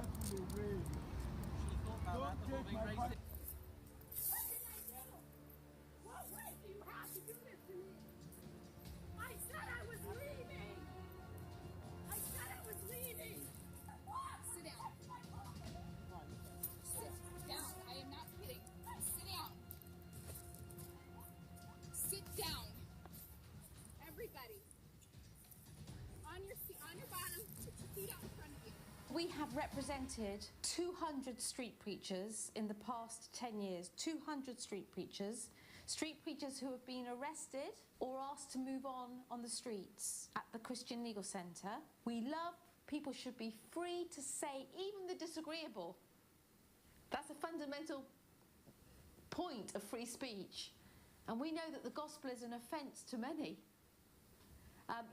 Bible to read. Don't take my Bible. What way do you have to do this to me? I said I was leaving. I said I was leaving. Sit down. Sit down. I am not kidding. Sit down. Sit down. Everybody. On your bottom, put your feet out in front of you. We have represented 200 street preachers in the past 10 years. 200 street preachers who have been arrested or asked to move on the streets at the Christian Legal Centre. We love people should be free to say even the disagreeable. That's a fundamental point of free speech. And we know that the gospel is an offence to many.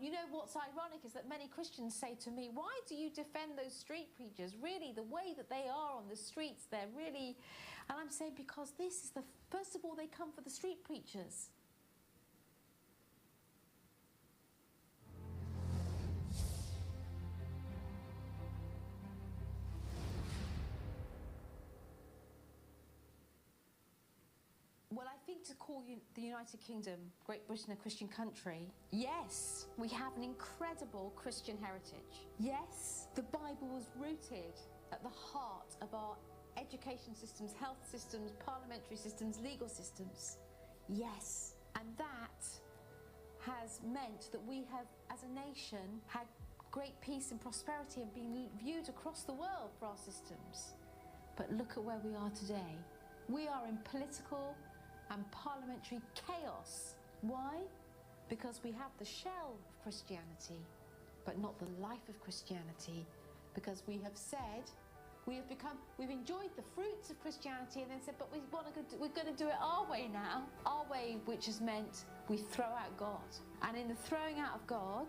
You know what's ironic is that many Christians say to me, why do you defend those street preachers? Really, the way that they are on the streets, they're really... And I'm saying because this is first of all, they come for the street preachers. Well, I think to call the United Kingdom, Great Britain, a Christian country, yes, we have an incredible Christian heritage. Yes, the Bible was rooted at the heart of our education systems, health systems, parliamentary systems, legal systems. Yes, and that has meant that we have, as a nation, had great peace and prosperity and been viewed across the world for our systems. But look at where we are today. We are in political and parliamentary chaos. Why? Because we have the shell of Christianity, but not the life of Christianity. Because we have said, we've enjoyed the fruits of Christianity and then said, but we're going to do it our way now. Our way, which has meant we throw out God. And in the throwing out of God,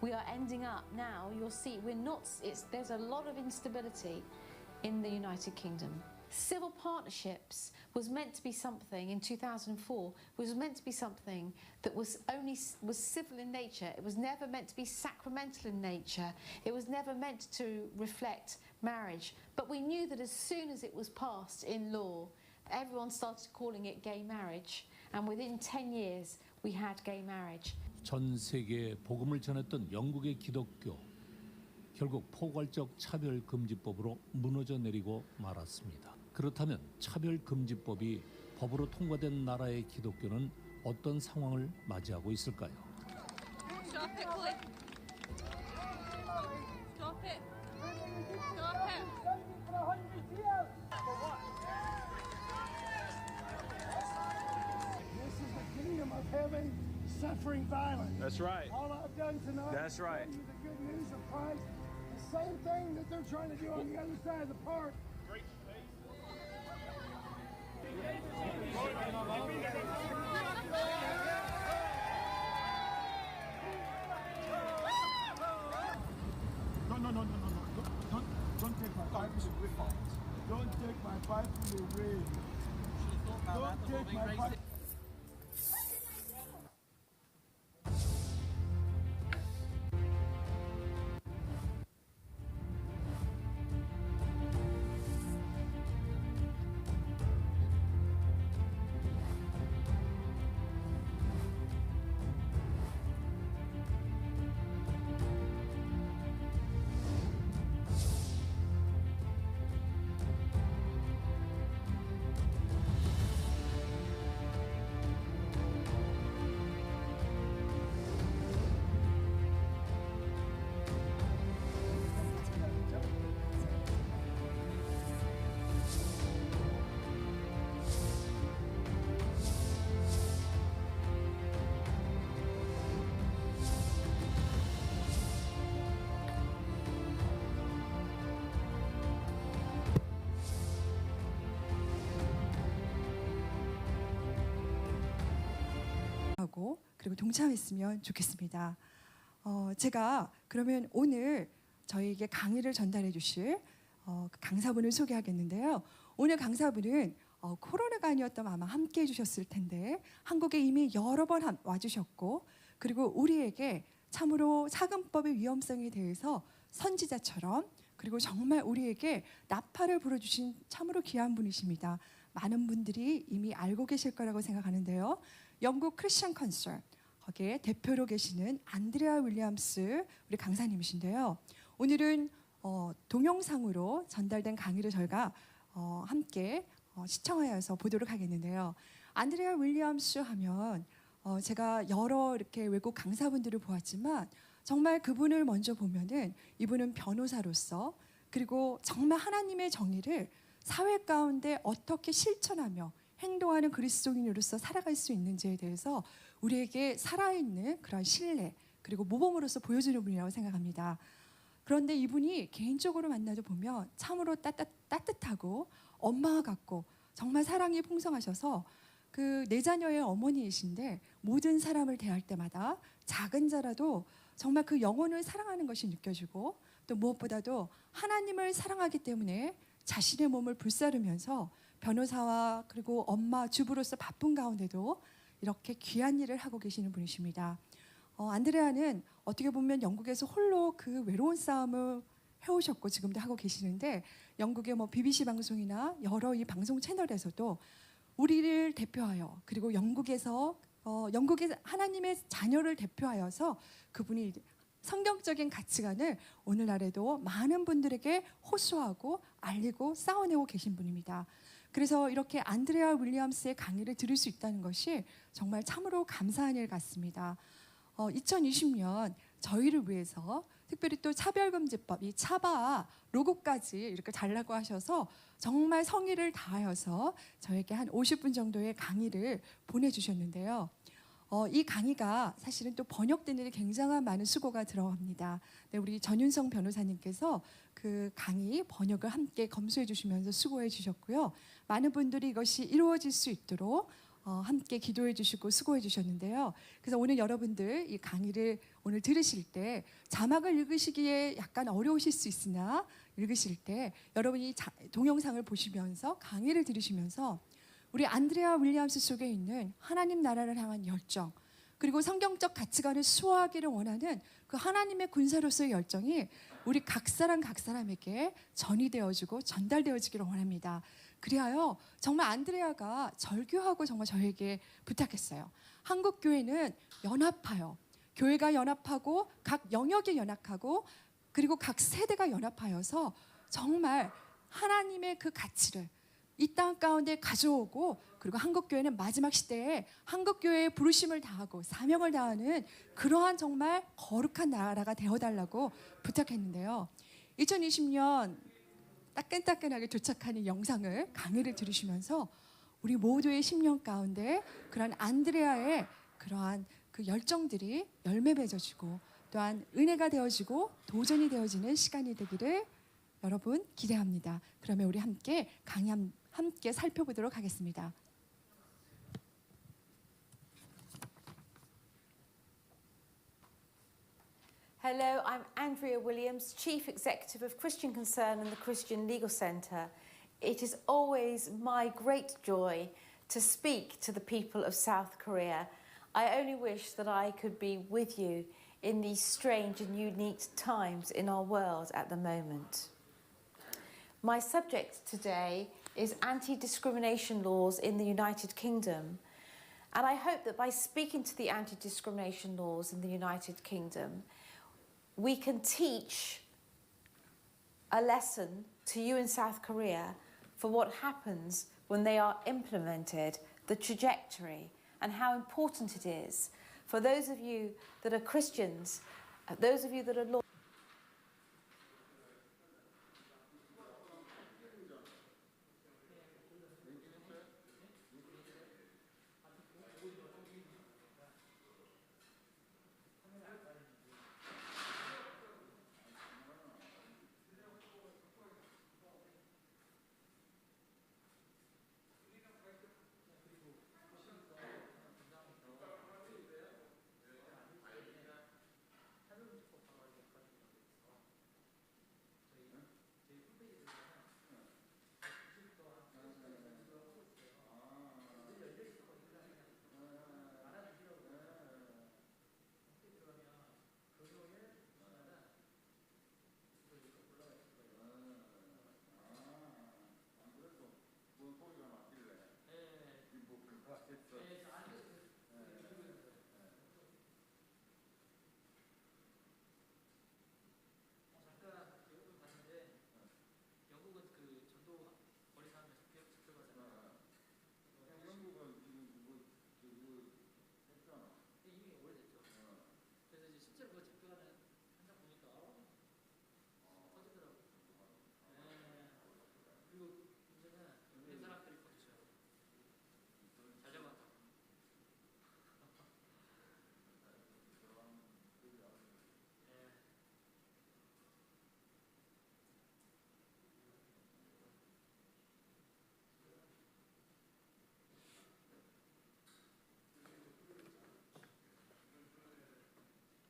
we are ending up now, you'll see, there's a lot of instability in the United Kingdom. Civil partnerships was meant to be something in 2004, was meant to be something that was civil in nature. It was never meant to be sacramental in nature. It was never meant to reflect marriage. But we knew that as soon as it was passed in law, everyone started calling it gay marriage. And within 10 years, we had gay marriage. 전 세계에 복음을 전했던 영국의 기독교. 결국 포괄적 차별금지법으로 무너져 내리고 말았습니다. 그렇다면 차별금지법이 법으로 통과된 나라의 기독교는 어떤 상황을 맞이하고 있을까요? Stop it, Cliff. Stop it. Stop it. This is the kingdom of heaven, suffering violence. That's right. All I've done tonight That's right. is tell you the good news of Christ. The same thing that they're trying to do on the other side of the park. No. Don't take my Bible to read. Don't take my Bible to read. Don't take my Bible. 그리고 동참했으면 좋겠습니다. 제가 그러면 오늘 저희에게 강의를 전달해 주실 강사분을 소개하겠는데요. 오늘 강사분은 코로나가 아니었다면 아마 함께 해주셨을 텐데 한국에 이미 여러 번 와주셨고 그리고 우리에게 참으로 사금법의 위험성에 대해서 선지자처럼 그리고 정말 우리에게 나팔을 불어주신 참으로 귀한 분이십니다. 많은 분들이 이미 알고 계실 거라고 생각하는데요. 영국 크리스천 컨설 거기에 대표로 계시는 안드레아 윌리엄스 우리 강사님이신데요. 오늘은 동영상으로 전달된 강의를 저희가 함께 시청하여서 보도록 하겠는데요. 안드레아 윌리엄스 하면 제가 여러 이렇게 외국 강사분들을 보았지만 정말 그분을 먼저 보면은 이분은 변호사로서 그리고 정말 하나님의 정의를 사회 가운데 어떻게 실천하며 행동하는 그리스도인으로서 살아갈 수 있는지에 대해서 우리에게 살아있는 그런 신뢰 그리고 모범으로서 보여주는 분이라고 생각합니다. 그런데 이분이 개인적으로 만나도 보면 참으로 따뜻하고 엄마와 같고 정말 사랑이 풍성하셔서 그 네 자녀의 어머니이신데 모든 사람을 대할 때마다 작은 자라도 정말 그 영혼을 사랑하는 것이 느껴지고 또 무엇보다도 하나님을 사랑하기 때문에 자신의 몸을 불사르면서 변호사와 그리고 엄마, 주부로서 바쁜 가운데도 이렇게 귀한 일을 하고 계시는 분이십니다. 안드레아는 어떻게 보면 영국에서 홀로 그 외로운 싸움을 해오셨고 지금도 하고 계시는데 영국의 BBC 방송이나 여러 이 방송 채널에서도 우리를 대표하여 그리고 영국에서 영국의 하나님의 자녀를 대표하여서 그분이 성경적인 가치관을 오늘날에도 많은 분들에게 호소하고 알리고 쌓아내고 계신 분입니다. 그래서 이렇게 안드레아 윌리엄스의 강의를 들을 수 있다는 것이 정말 참으로 감사한 일 같습니다. 2020년 저희를 위해서 특별히 또 차별금지법 이 차바 로고까지 이렇게 달라고 하셔서 정말 성의를 다하여서 저에게 한 50분 정도의 강의를 보내주셨는데요. 이 강의가 사실은 또 번역된 일이 굉장한 많은 수고가 들어갑니다. 네, 우리 전윤성 변호사님께서 그 강의 번역을 함께 검수해 주시면서 수고해 주셨고요. 많은 분들이 이것이 이루어질 수 있도록 함께 기도해 주시고 수고해 주셨는데요. 그래서 오늘 여러분들 이 강의를 오늘 들으실 때 자막을 읽으시기에 약간 어려우실 수 있으나 읽으실 때 여러분이 동영상을 보시면서 강의를 들으시면서 우리 안드레아 윌리엄스 속에 있는 하나님 나라를 향한 열정 그리고 성경적 가치관을 수호하기를 원하는 그 하나님의 군사로서의 열정이 우리 각 사람에게 전이되어지고 전달되어지기를 원합니다. 그리하여 정말 안드레아가 절규하고 정말 저에게 부탁했어요. 한국 교회는 연합하여 교회가 연합하고 각 영역이 연합하고 그리고 각 세대가 연합하여서 정말 하나님의 그 가치를 이 땅 가운데 가져오고 그리고 한국교회는 마지막 시대에 한국교회의 부르심을 다하고 사명을 다하는 그러한 정말 거룩한 나라가 되어달라고 부탁했는데요. 2020년 따끈따끈하게 도착하는 영상을 강의를 들으시면서 우리 모두의 10년 가운데 그러한 안드레아의 그러한 그 열정들이 열매 맺어지고 또한 은혜가 되어지고 도전이 되어지는 시간이 되기를 여러분 기대합니다. 그러면 우리 함께 강의 함께 살펴보도록 하겠습니다. Hello, I'm Andrea Williams, Chief Executive of Christian Concern and the Christian Legal Centre. It is always my great joy to speak to the people of South Korea. I only wish that I could be with you in these strange and unique times in our world at the moment. My subject today is anti-discrimination laws in the United Kingdom. And I hope that by speaking to the anti-discrimination laws in the United Kingdom, we can teach a lesson to you in South Korea for what happens when they are implemented, the trajectory, and how important it is for those of you that are Christians, those of you that are law.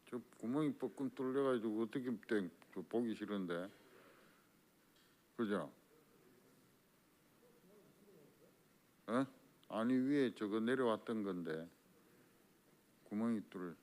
저 구멍이 뻐끔 뚫려가지고 어떻게 보기 싫은데, 그죠? 어? 아니 위에 저거 내려왔던 건데 구멍이 뚫.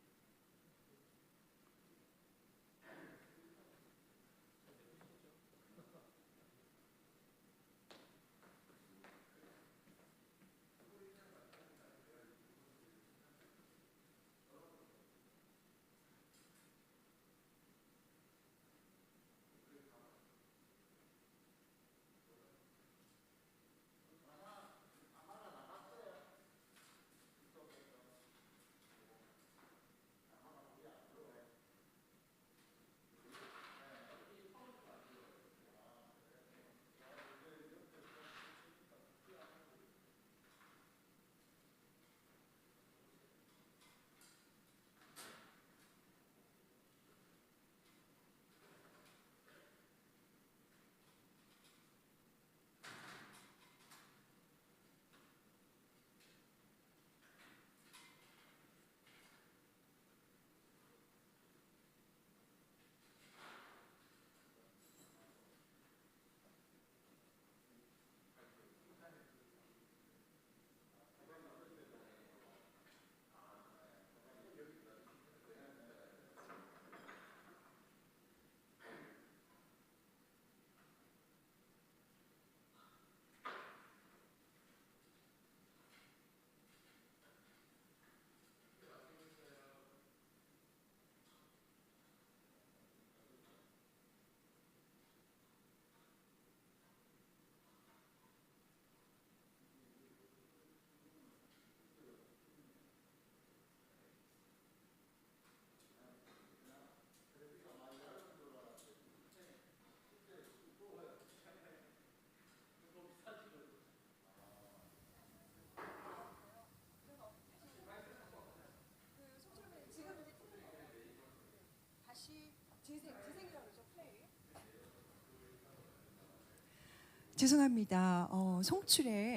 죄송합니다.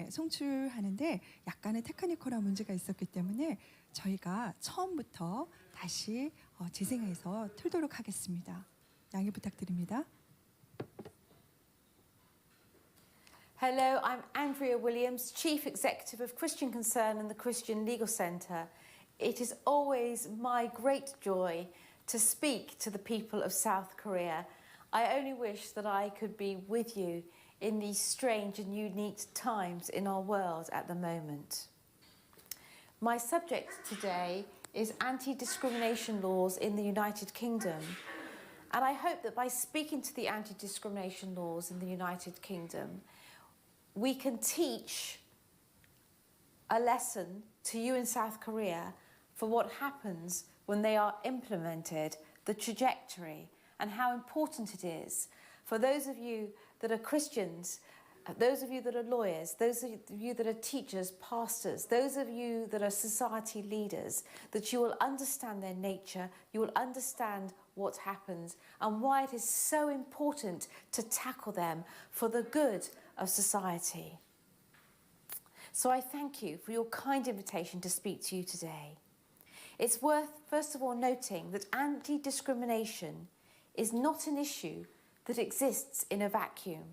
송출하는데 약간의 테크니컬한 문제가 있었기 때문에 저희가 처음부터 다시 재생해서 틀도록 하겠습니다. 양해 부탁드립니다. Hello, I'm Andrea Williams, Chief Executive of Christian Concern and the Christian Legal Centre. It is always my great joy to speak to the people of South Korea. I only wish that I could be with you in these strange and unique times in our world at the moment. My subject today is anti-discrimination laws in the United Kingdom. And I hope that by speaking to the anti-discrimination laws in the United Kingdom, we can teach a lesson to you in South Korea for what happens when they are implemented, the trajectory, and how important it is for those of you that are Christians, those of you that are lawyers, those of you that are teachers, pastors, those of you that are society leaders, that you will understand their nature, you will understand what happens and why it is so important to tackle them for the good of society. So I thank you for your kind invitation to speak to you today. It's worth, first of all, noting that anti-discrimination is not an issue that exists in a vacuum.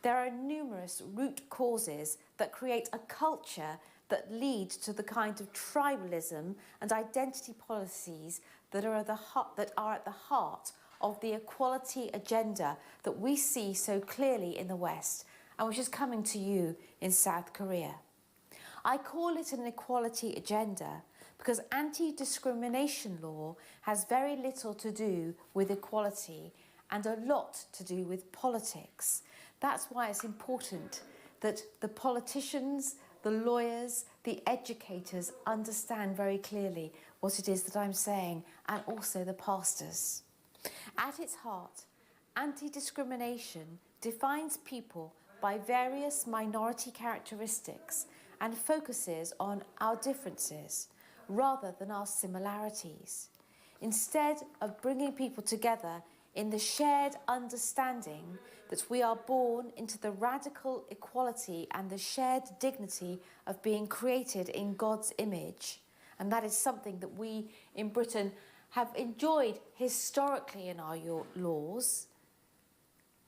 There are numerous root causes that create a culture that lead to the kind of tribalism and identity policies that are at the heart of the equality agenda that we see so clearly in the West and which is coming to you in South Korea. I call it an equality agenda because anti-discrimination law has very little to do with equality and a lot to do with politics. That's why it's important that the politicians, the lawyers, the educators understand very clearly what it is that I'm saying, and also the pastors. At its heart, anti-discrimination defines people by various minority characteristics and focuses on our differences rather than our similarities. Instead of bringing people together in the shared understanding that we are born into the radical equality and the shared dignity of being created in God's image. And that is something that we in Britain have enjoyed historically in our laws,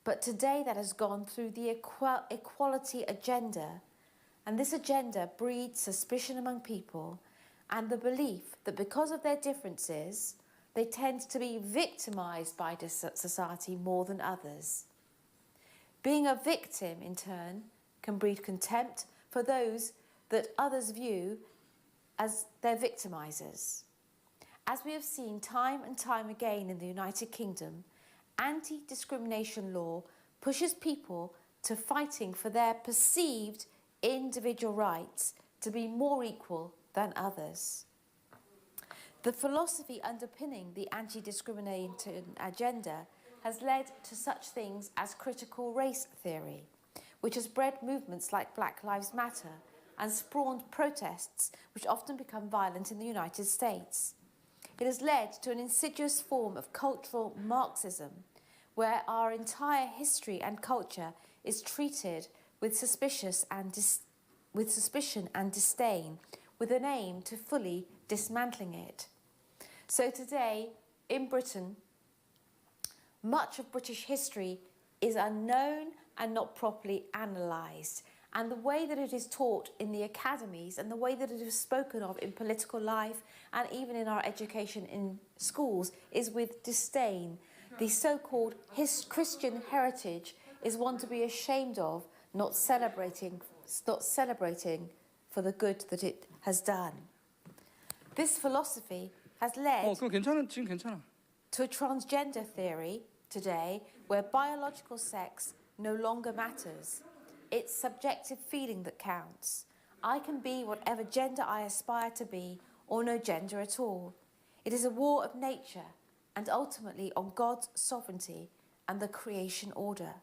but today that has gone through the equality agenda, and this agenda breeds suspicion among people and the belief that because of their differences, they tend to be victimised by this society more than others. Being a victim, in turn, can breed contempt for those that others view as their victimisers. As we have seen time and time again in the United Kingdom, anti-discrimination law pushes people to fighting for their perceived individual rights to be more equal than others. The philosophy underpinning the anti-discrimination agenda has led to such things as critical race theory, which has bred movements like Black Lives Matter and spawned protests which often become violent in the United States. It has led to an insidious form of cultural Marxism, where our entire history and culture is treated with suspicion and disdain, with an aim to fully dismantling it. So today, in Britain, much of British history is unknown and not properly analysed. And the way that it is taught in the academies and the way that it is spoken of in political life and even in our education in schools is with disdain. The so-called Christian heritage is one to be ashamed of, not celebrating for the good that it has done. This philosophy has led 그럼 괜찮아. 지금 괜찮아. to a transgender theory today where biological sex no longer matters. It's subjective feeling that counts. I can be whatever gender I aspire to be or no gender at all. It is a war of nature and ultimately on God's sovereignty and the creation order.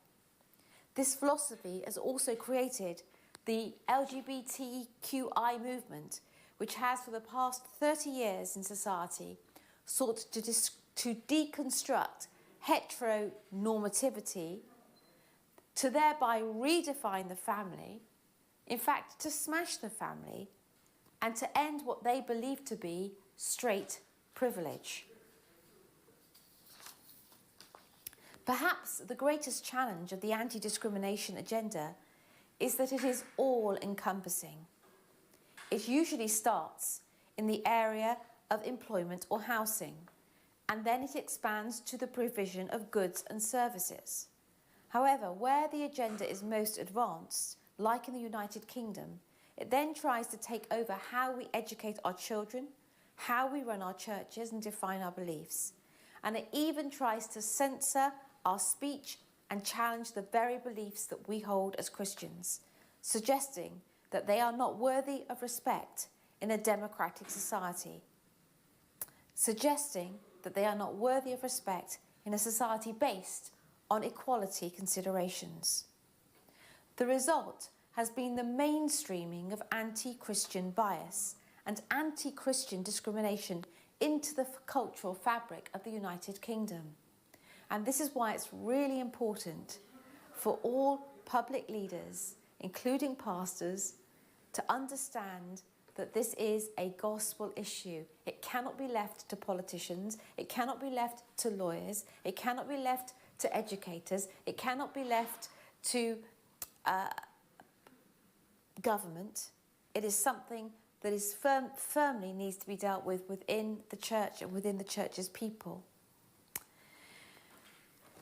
This philosophy has also created the LGBTQI movement, which has for the past 30 years in society sought to deconstruct heteronormativity, to thereby redefine the family, in fact, to smash the family, and to end what they believe to be straight privilege. Perhaps the greatest challenge of the anti-discrimination agenda is that it is all-encompassing. It usually starts in the area of employment or housing, and then it expands to the provision of goods and services. However, where the agenda is most advanced, like in the United Kingdom, it then tries to take over how we educate our children, how we run our churches and define our beliefs. And it even tries to censor our speech and challenge the very beliefs that we hold as Christians, suggesting that they are not worthy of respect in a democratic society. Suggesting that they are not worthy of respect in a society based on equality considerations. The result has been the mainstreaming of anti-Christian bias and anti-Christian discrimination into the cultural fabric of the United Kingdom. And this is why it's really important for all public leaders, including pastors, to understand that this is a gospel issue. It cannot be left to politicians, it cannot be left to lawyers, it cannot be left to educators, it cannot be left to government. It is something that is firmly needs to be dealt with within the church and within the church's people.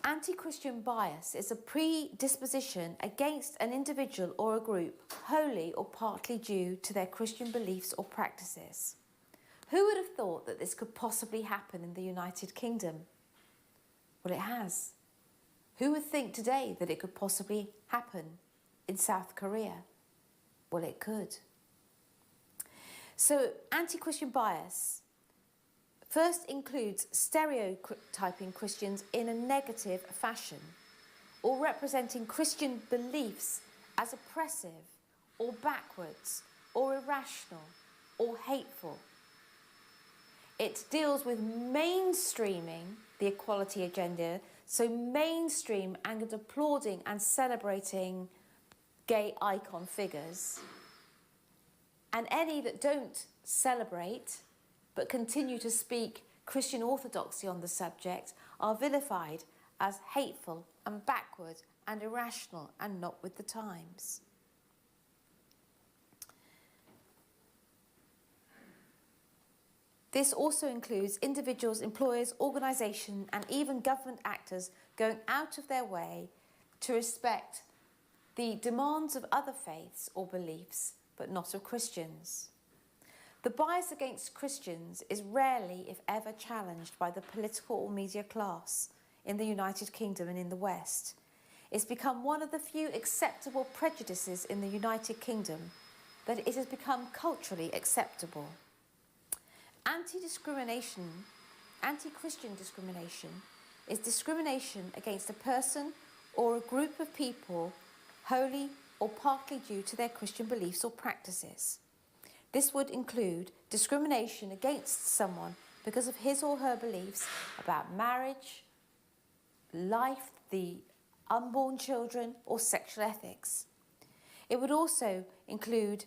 Anti-Christian bias is a predisposition against an individual or a group wholly or partly due to their Christian beliefs or practices. Who would have thought that this could possibly happen in the United Kingdom? Well, it has. Who would think today that it could possibly happen in South Korea? Well, it could. So, anti-Christian bias first includes stereotyping Christians in a negative fashion, or representing Christian beliefs as oppressive, or backwards, or irrational, or hateful. It deals with mainstreaming the equality agenda, so mainstream and applauding and celebrating gay icon figures, and any that don't celebrate but continue to speak Christian orthodoxy on the subject are vilified as hateful and backward and irrational and not with the times. This also includes individuals, employers, organisations and even government actors going out of their way to respect the demands of other faiths or beliefs, but not of Christians. The bias against Christians is rarely, if ever, challenged by the political or media class in the United Kingdom and in the West. It's become one of the few acceptable prejudices in the United Kingdom that it has become culturally acceptable. Anti-Christian discrimination is discrimination against a person or a group of people wholly or partly due to their Christian beliefs or practices. This would include discrimination against someone because of his or her beliefs about marriage, life, the unborn children, or sexual ethics. It would also include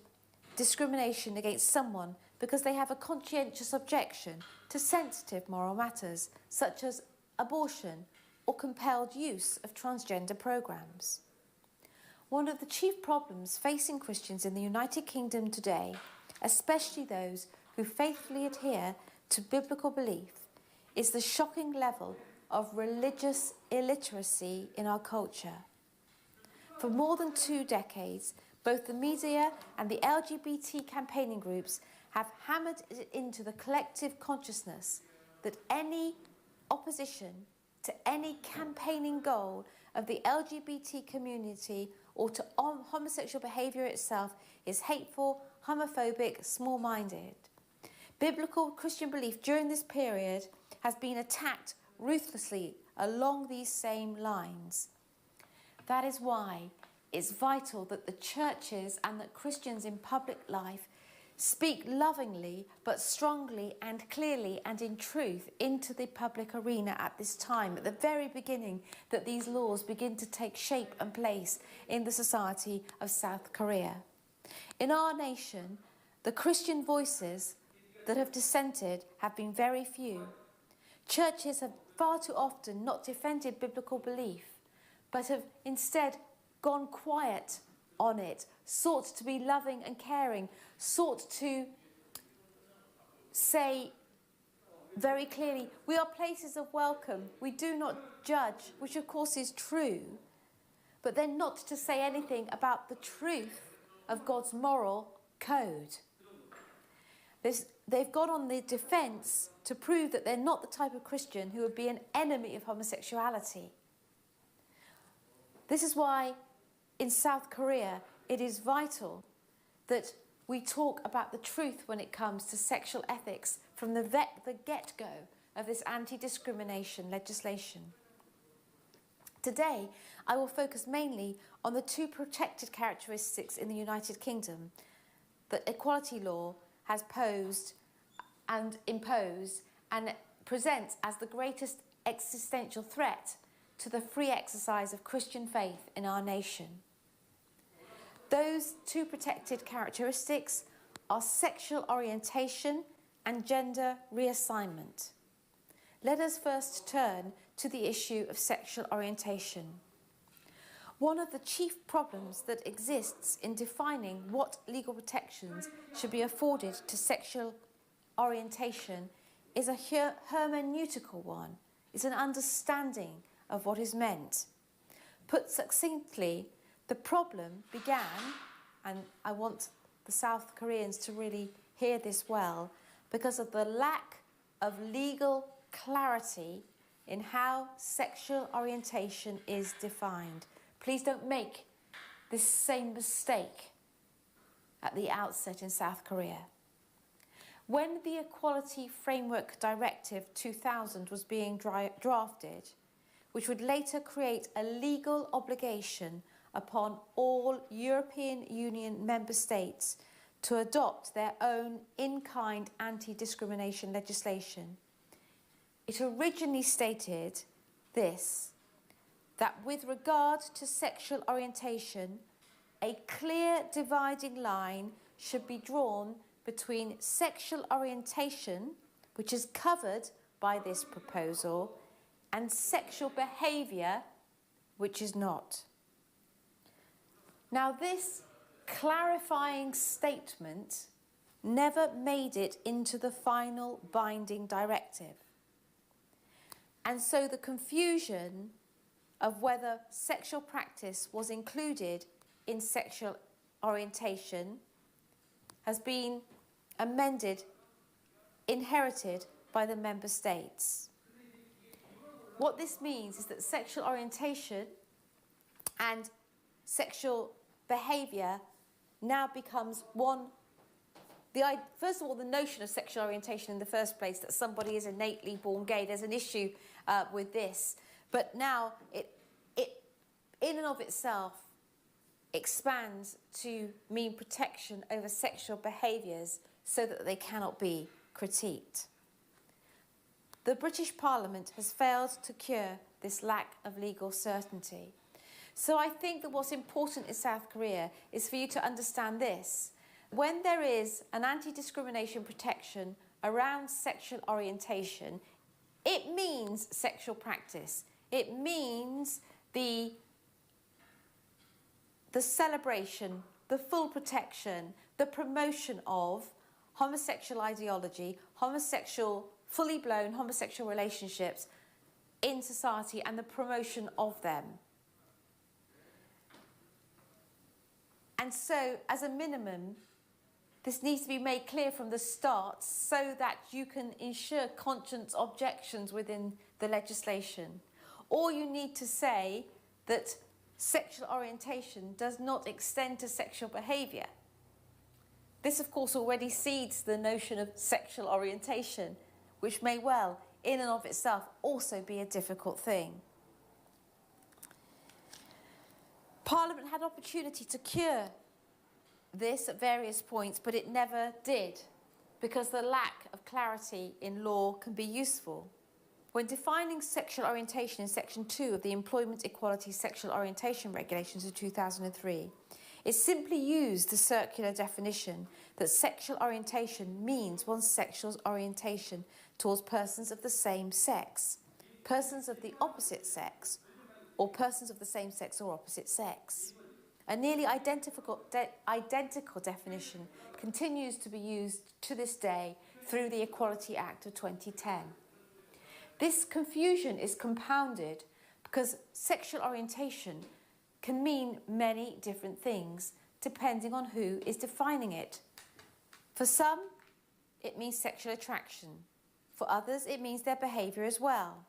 discrimination against someone because they have a conscientious objection to sensitive moral matters such as abortion or compelled use of transgender programs. One of the chief problems facing Christians in the United Kingdom today, especially those who faithfully adhere to biblical belief, is the shocking level of religious illiteracy in our culture. For more than 2 decades, both the media and the LGBT campaigning groups have hammered it into the collective consciousness that any opposition to any campaigning goal of the LGBT community or to homosexual behaviour itself is hateful, homophobic, small-minded. Biblical Christian belief during this period has been attacked ruthlessly along these same lines. That is why it's vital that the churches and that Christians in public life speak lovingly but strongly and clearly and in truth into the public arena at this time, at the very beginning that these laws begin to take shape and place in the society of South Korea. In our nation, the Christian voices that have dissented have been very few. Churches have far too often not defended biblical belief, but have instead gone quiet on it, sought to be loving and caring, sought to say very clearly, we are places of welcome, we do not judge, which of course is true, but then not to say anything about the truth of God's moral code. They've gone on the defence to prove that they're not the type of Christian who would be an enemy of homosexuality. This is why in South Korea it is vital that we talk about the truth when it comes to sexual ethics from the get-go of this anti-discrimination legislation. Today, I will focus mainly on the 2 protected characteristics in the United Kingdom that equality law has posed and imposed and presents as the greatest existential threat to the free exercise of Christian faith in our nation. Those 2 protected characteristics are sexual orientation and gender reassignment. Let us first turn to the issue of sexual orientation. One of the chief problems that exists in defining what legal protections should be afforded to sexual orientation is a hermeneutical one. It's an understanding of what is meant. Put succinctly, the problem began, and I want the South Koreans to really hear this well, because of the lack of legal clarity in how sexual orientation is defined. Please don't make this same mistake at the outset in South Korea. When the Equality Framework Directive 2000 was being drafted, which would later create a legal obligation upon all European Union member states to adopt their own in-kind anti-discrimination legislation, it originally stated this, that with regard to sexual orientation, a clear dividing line should be drawn between sexual orientation, which is covered by this proposal and sexual behaviour which is not. Now, this clarifying statement never made it into the final binding directive. And so the confusion of whether sexual practice was included in sexual orientation has been amended, inherited by the member states. What this means is that sexual orientation and sexual behaviour now becomes one. First of all, the notion of sexual orientation in the first place, that somebody is innately born gay, there's an issue with this. But now it in and of itself expands to mean protection over sexual behaviours so that they cannot be critiqued. The British Parliament has failed to cure this lack of legal certainty. So I think that what's important in South Korea is for you to understand this. When there is an anti-discrimination protection around sexual orientation, it means sexual practice. It means the celebration, the full protection, the promotion of homosexual ideology, fully blown homosexual relationships in society and the promotion of them. And so, as a minimum, this needs to be made clear from the start so that you can ensure conscience objections within the legislation. Or you need to say that sexual orientation does not extend to sexual behaviour. This, of course, already cedes the notion of sexual orientation, which may well, in and of itself, also be a difficult thing. Parliament had opportunity to cure this at various points, but it never did, because the lack of clarity in law can be useful. When defining sexual orientation in Section 2 of the Employment Equality Sexual Orientation Regulations of 2003, it simply used the circular definition that sexual orientation means one's sexual orientation towards persons of the same sex, persons of the opposite sex, or persons of the same sex or opposite sex. A nearly identical definition continues to be used to this day through the Equality Act of 2010. This confusion is compounded because sexual orientation can mean many different things depending on who is defining it. For some, it means sexual attraction. For others, it means their behaviour as well.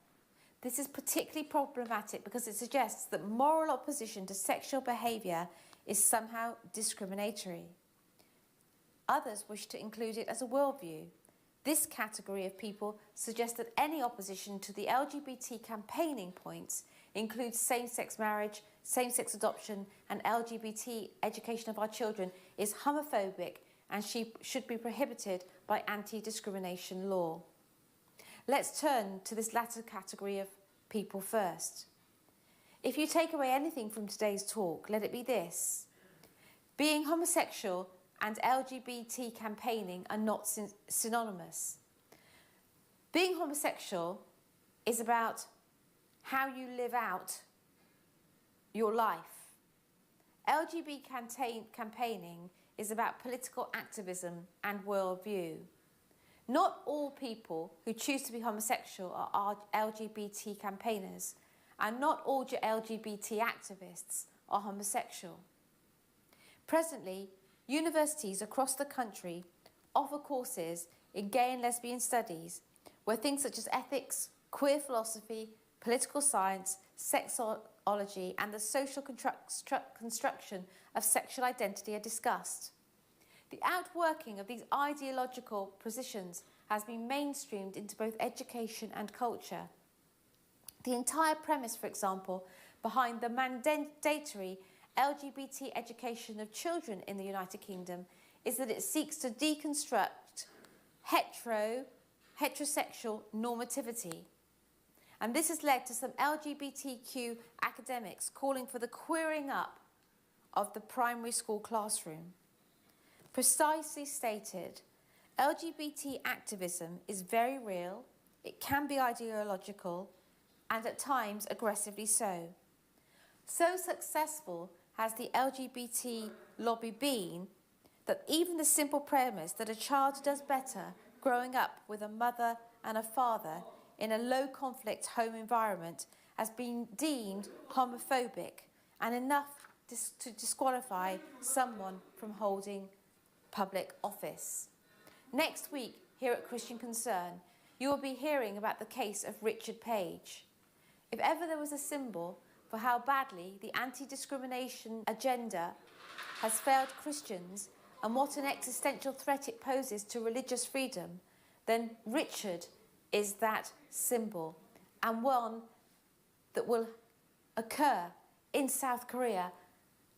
This is particularly problematic because it suggests that moral opposition to sexual behaviour is somehow discriminatory. Others wish to include it as a worldview. This category of people suggests that any opposition to the LGBT campaigning points includes same-sex marriage, same-sex adoption, and LGBT education of our children is homophobic and should be prohibited by anti-discrimination law. Let's turn to this latter category of people first. If you take away anything from today's talk, let it be this. Being homosexual and LGBT campaigning are not synonymous. Being homosexual is about how you live out your life. LGBT campaigning is about political activism and worldview. Not all people who choose to be homosexual are LGBT campaigners, and not all LGBT activists are homosexual. Presently, universities across the country offer courses in gay and lesbian studies where things such as ethics, queer philosophy, political science, sexology and the social construction of sexual identity are discussed. The outworking of these ideological positions has been mainstreamed into both education and culture. The entire premise, for example, behind the mandatory LGBT education of children in the United Kingdom is that it seeks to deconstruct heterosexual normativity. And this has led to some LGBTQ academics calling for the queering up of the primary school classroom. Precisely stated, LGBT activism is very real, It can be ideological and at times aggressively so. So successful has the LGBT lobby been that even the simple premise that a child does better growing up with a mother and a father in a low-conflict home environment has been deemed homophobic and enough to disqualify someone from holding public office. Next week, here at Christian Concern, you will be hearing about the case of Richard Page. If ever there was a symbol for how badly the anti-discrimination agenda has failed Christians and what an existential threat it poses to religious freedom, then Richard is that symbol, and one that will occur in South Korea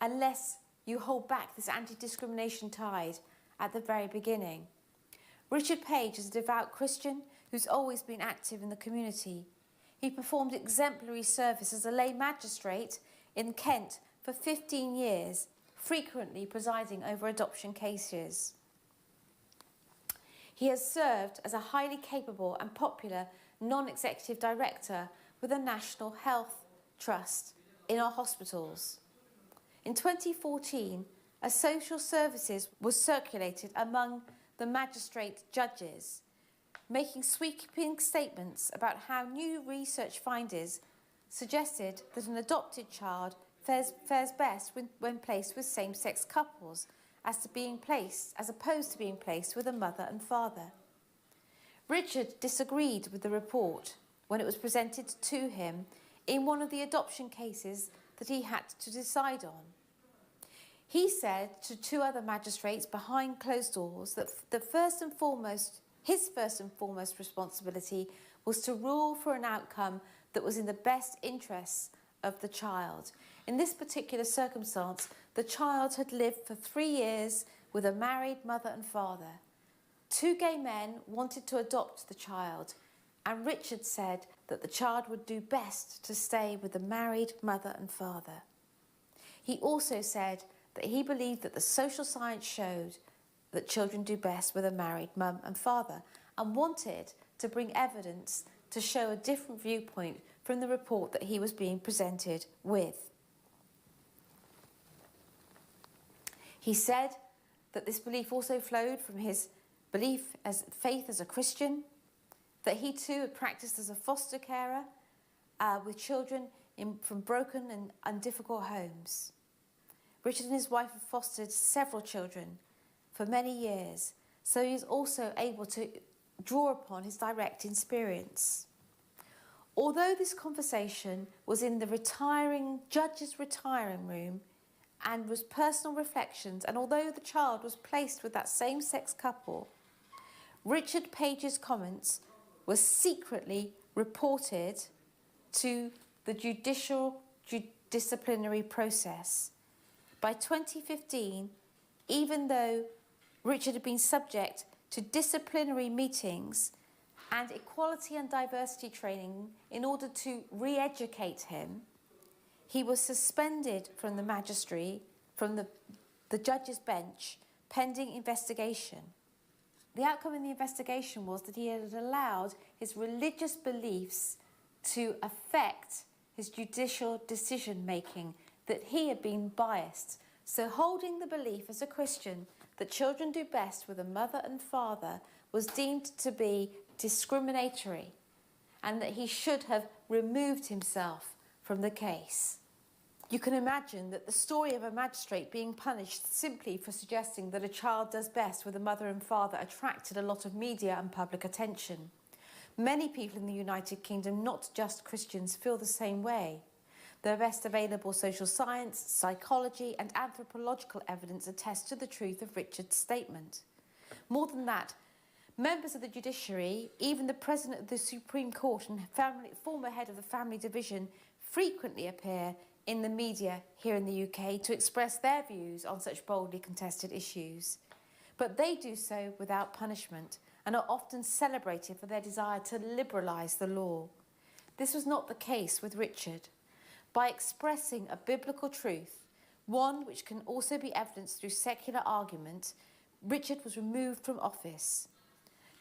unless you hold back this anti-discrimination tide at the very beginning. Richard Page is a devout Christian who's always been active in the community. He performed exemplary service as a lay magistrate in Kent for 15 years, frequently presiding over adoption cases. He has served as a highly capable and popular non-executive director with the National Health Trust in our hospitals. In 2014, a social services was circulated among the magistrate judges, making sweeping statements about how new research findings suggested that an adopted child fares best when placed with same-sex couples as opposed to being placed with a mother and father. Richard disagreed with the report when it was presented to him in one of the adoption cases that he had to decide on. He said to two other magistrates behind closed doors that his first and foremost responsibility was to rule for an outcome that was in the best interests of the child. In this particular circumstance, the child had lived for 3 years with a married mother and father. Two gay men wanted to adopt the child, and Richard said that the child would do best to stay with the married mother and father. He also said that he believed that the social science showed that children do best with a married mum and father, and wanted to bring evidence to show a different viewpoint from the report that he was being presented with. He said that this belief also flowed from his belief as faith as a Christian, that he too had practiced as a foster carer with children from broken and difficult homes. Richard and his wife have fostered several children for many years, so he is also able to draw upon his direct experience. Although this conversation was in the judge's retiring room and was personal reflections, and although the child was placed with that same-sex couple, Richard Page's comments were secretly reported to the judicial disciplinary process. By 2015, even though Richard had been subject to disciplinary meetings and equality and diversity training in order to re-educate him, he was suspended from the magistracy, from the judge's bench, pending investigation. The outcome in the investigation was that he had allowed his religious beliefs to affect his judicial decision-making, that he had been biased. So holding the belief as a Christian that children do best with a mother and father was deemed to be discriminatory, and that he should have removed himself from the case. You can imagine that the story of a magistrate being punished simply for suggesting that a child does best with a mother and father attracted a lot of media and public attention. Many people in the United Kingdom, not just Christians, feel the same way. The best available social science, psychology and anthropological evidence attest to the truth of Richard's statement. More than that, members of the judiciary, even the President of the Supreme Court and former head of the Family Division, frequently appear in the media here in the UK to express their views on such boldly contested issues. But they do so without punishment and are often celebrated for their desire to liberalise the law. This was not the case with Richard. By expressing a biblical truth, one which can also be evidenced through secular argument, Richard was removed from office.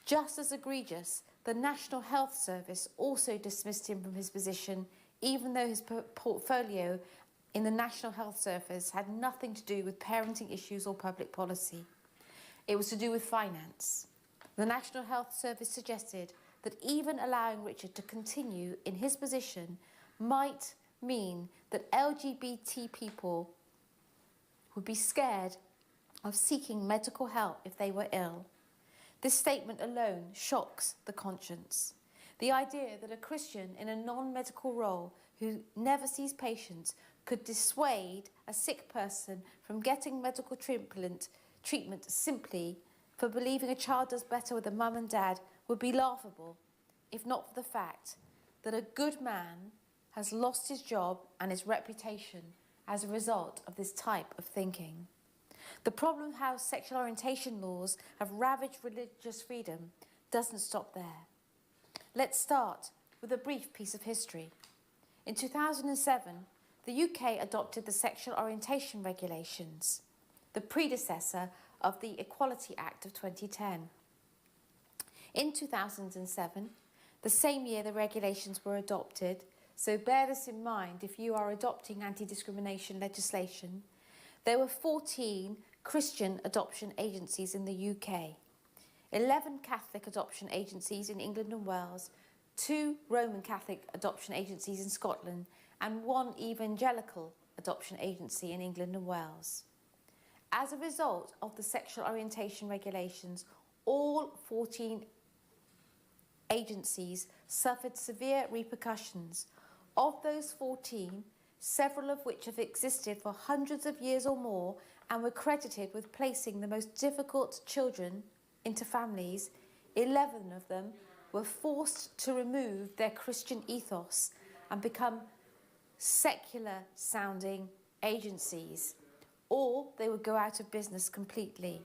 Just as egregious the National Health Service also dismissed him from his position, even though his portfolio in the National Health Service had nothing to do with parenting issues or public policy. It was to do with finance. The National Health Service suggested that even allowing Richard to continue in his position might mean that LGBT people would be scared of seeking medical help if they were ill. This statement alone shocks the conscience. The idea that a Christian in a non-medical role who never sees patients could dissuade a sick person from getting medical treatment simply for believing a child does better with a mum and dad would be laughable, if not for the fact that a good man has lost his job and his reputation as a result of this type of thinking. The problem of how sexual orientation laws have ravaged religious freedom doesn't stop there. Let's start with a brief piece of history. In 2007, the UK adopted the Sexual Orientation Regulations, the predecessor of the Equality Act of 2010. In 2007, the same year the regulations were adopted, so bear this in mind if you are adopting anti-discrimination legislation, there were 14 Christian adoption agencies in the UK, 11 Catholic adoption agencies in England and Wales, 2 Roman Catholic adoption agencies in Scotland, and 1 evangelical adoption agency in England and Wales. As a result of the sexual orientation regulations, all 14 agencies suffered severe repercussions. Of those 14, several of which have existed for hundreds of years or more and were credited with placing the most difficult children into families, 11 of them were forced to remove their Christian ethos and become secular-sounding agencies, or they would go out of business completely.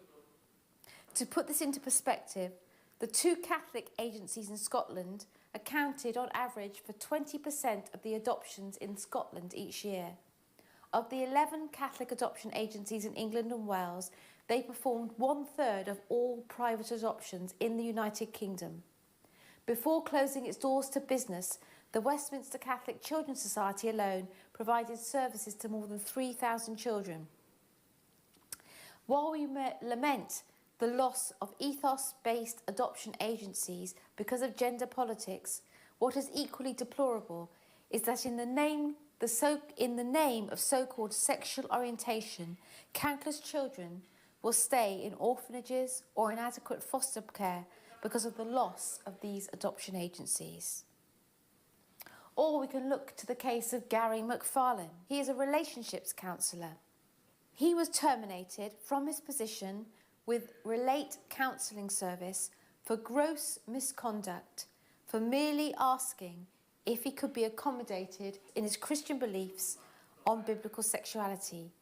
To put this into perspective, the 2 Catholic agencies in Scotland accounted on average for 20% of the adoptions in Scotland each year. Of the 11 Catholic adoption agencies in England and Wales, they performed 1/3 of all private adoptions in the United Kingdom. Before closing its doors to business, the Westminster Catholic Children's Society alone provided services to more than 3,000 children. While we lament the loss of ethos-based adoption agencies because of gender politics, what is equally deplorable is that in the name of so-called sexual orientation, countless children will stay in orphanages or inadequate foster care because of the loss of these adoption agencies. Or we can look to the case of Gary McFarlane. He is a relationships counsellor. He was terminated from his position with Relate Counselling Service for gross misconduct, for merely asking if he could be accommodated in his Christian beliefs on biblical sexuality.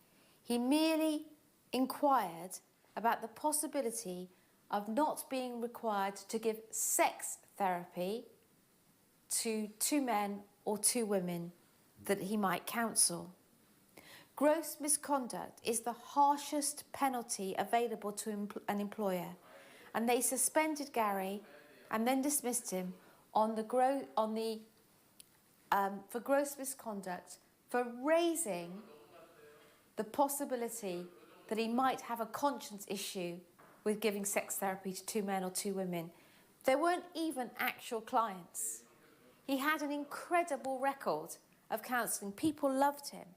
He merely inquired about the possibility of not being required to give sex therapy to 2 men or 2 women that he might counsel. Gross misconduct is the harshest penalty available to an employer, and they suspended Gary and then dismissed him for gross misconduct for raising the possibility that he might have a conscience issue with giving sex therapy to 2 men or 2 women. There weren't even actual clients. He had an incredible record of counselling. People loved him.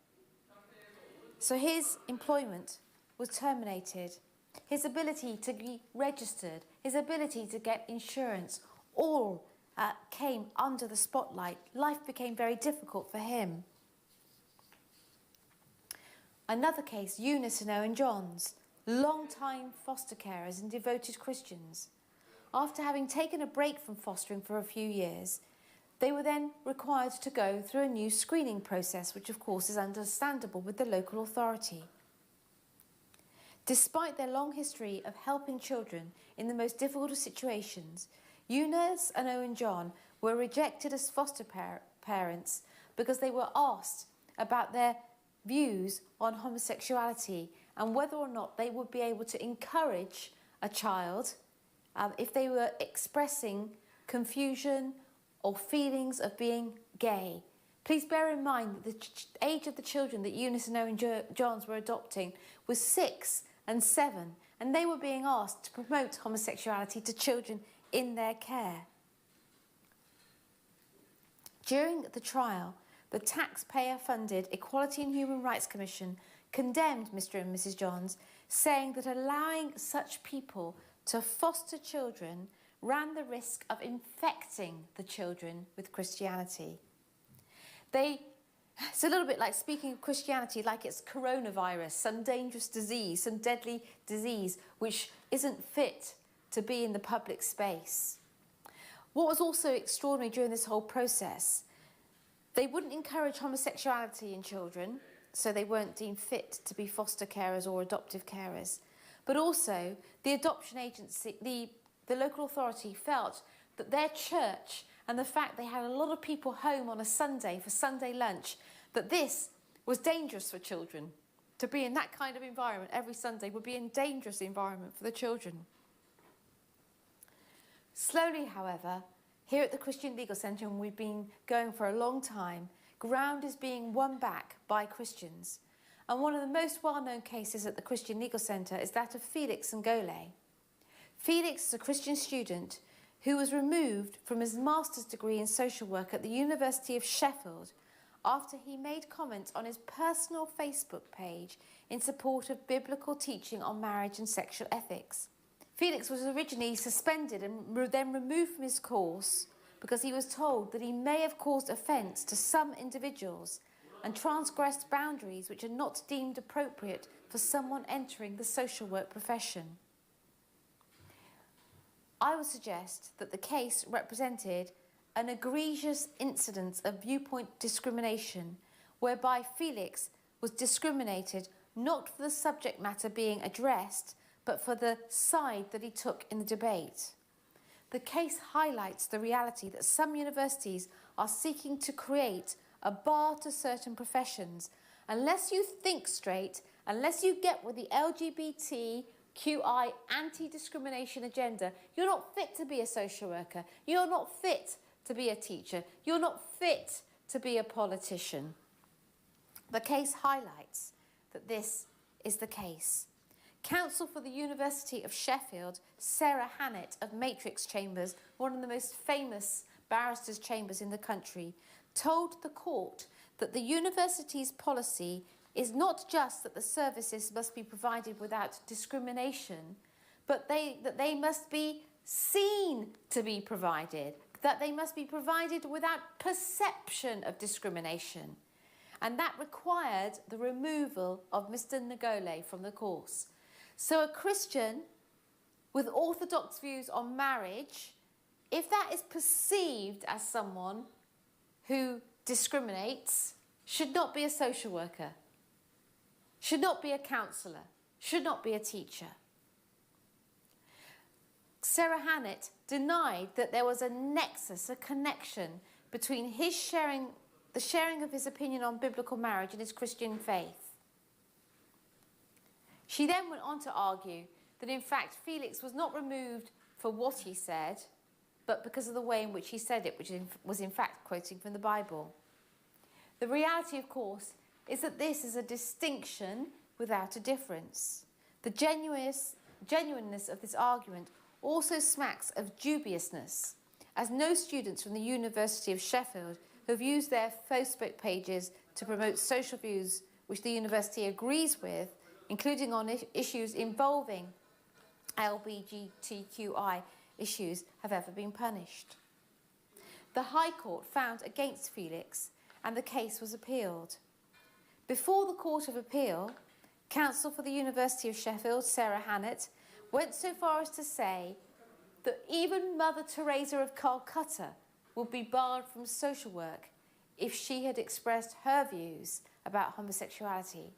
So his employment was terminated. His ability to be registered, his ability to get insurance, all came under the spotlight. Life became very difficult for him. Another case, Eunice and Owen Johns, long-time foster carers and devoted Christians. After having taken a break from fostering for a few years, they were then required to go through a new screening process, which of course is understandable with the local authority. Despite their long history of helping children in the most difficult of situations, Eunice and Owen John were rejected as foster parents because they were asked about their views on homosexuality and whether or not they would be able to encourage a child if they were expressing confusion, or feelings of being gay. Please bear in mind that the age of the children that Eunice and Owen Johns were adopting was 6 and 7, and they were being asked to promote homosexuality to children in their care. During the trial, the taxpayer-funded Equality and Human Rights Commission condemned Mr. and Mrs. Johns, saying that allowing such people to foster children ran the risk of infecting the children with Christianity. It's a little bit like speaking of Christianity like it's coronavirus, some dangerous disease, some deadly disease which isn't fit to be in the public space. What was also extraordinary during this whole process, they wouldn't encourage homosexuality in children, so they weren't deemed fit to be foster carers or adoptive carers. But also, the adoption agency, the local authority felt that their church and the fact they had a lot of people home on a Sunday for Sunday lunch, that this was dangerous for children. To be in that kind of environment every Sunday would be a dangerous environment for the children. Slowly, however, here at the Christian Legal Centre, and we've been going for a long time, ground is being won back by Christians. And one of the most well-known cases at the Christian Legal Centre is that of Felix Ngole. Felix is a Christian student who was removed from his master's degree in social work at the University of Sheffield after he made comments on his personal Facebook page in support of biblical teaching on marriage and sexual ethics. Felix was originally suspended and then removed from his course because he was told that he may have caused offence to some individuals and transgressed boundaries which are not deemed appropriate for someone entering the social work profession. I would suggest that the case represented an egregious incidence of viewpoint discrimination whereby Felix was discriminated not for the subject matter being addressed but for the side that he took in the debate. The case highlights the reality that some universities are seeking to create a bar to certain professions. Unless you think straight, unless you get with the LGBTQI anti-discrimination agenda, you're not fit to be a social worker, you're not fit to be a teacher, you're not fit to be a politician. The case highlights that this is the case. Counsel for the University of Sheffield, Sarah Hannett of Matrix Chambers, one of the most famous barristers' chambers in the country, told the court that the university's policy is not just that the services must be provided without discrimination, but that they must be seen to be provided, that they must be provided without perception of discrimination. And that required the removal of Mr. Ngole from the course. So a Christian with orthodox views on marriage, if that is perceived as someone who discriminates, should not be a social worker, should not be a counsellor, should not be a teacher. Sarah Hannett denied that there was a nexus, a connection between the sharing of his opinion on biblical marriage and his Christian faith. She then went on to argue that in fact Felix was not removed for what he said, but because of the way in which he said it, which was in fact quoting from the Bible. The reality, of course, is that this is a distinction without a difference. The genuineness of this argument also smacks of dubiousness, as no students from the University of Sheffield who've used their Facebook pages to promote social views which the university agrees with, including on issues involving LGBTQI issues, have ever been punished. The High Court found against Felix and the case was appealed. Before the Court of Appeal, counsel for the University of Sheffield, Sarah Hannett, went so far as to say that even Mother Teresa of Calcutta would be barred from social work if she had expressed her views about homosexuality.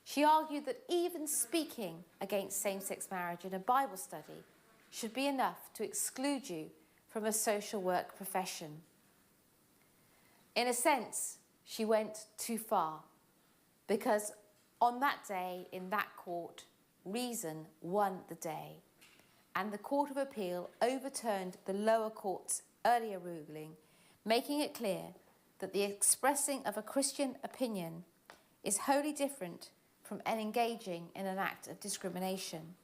She argued that even speaking against same-sex marriage in a Bible study should be enough to exclude you from a social work profession. In a sense, she went too far, because on that day in that court, reason won the day. and the Court of Appeal overturned the lower court's earlier ruling, making it clear that the expressing of a Christian opinion is wholly different from engaging in an act of discrimination.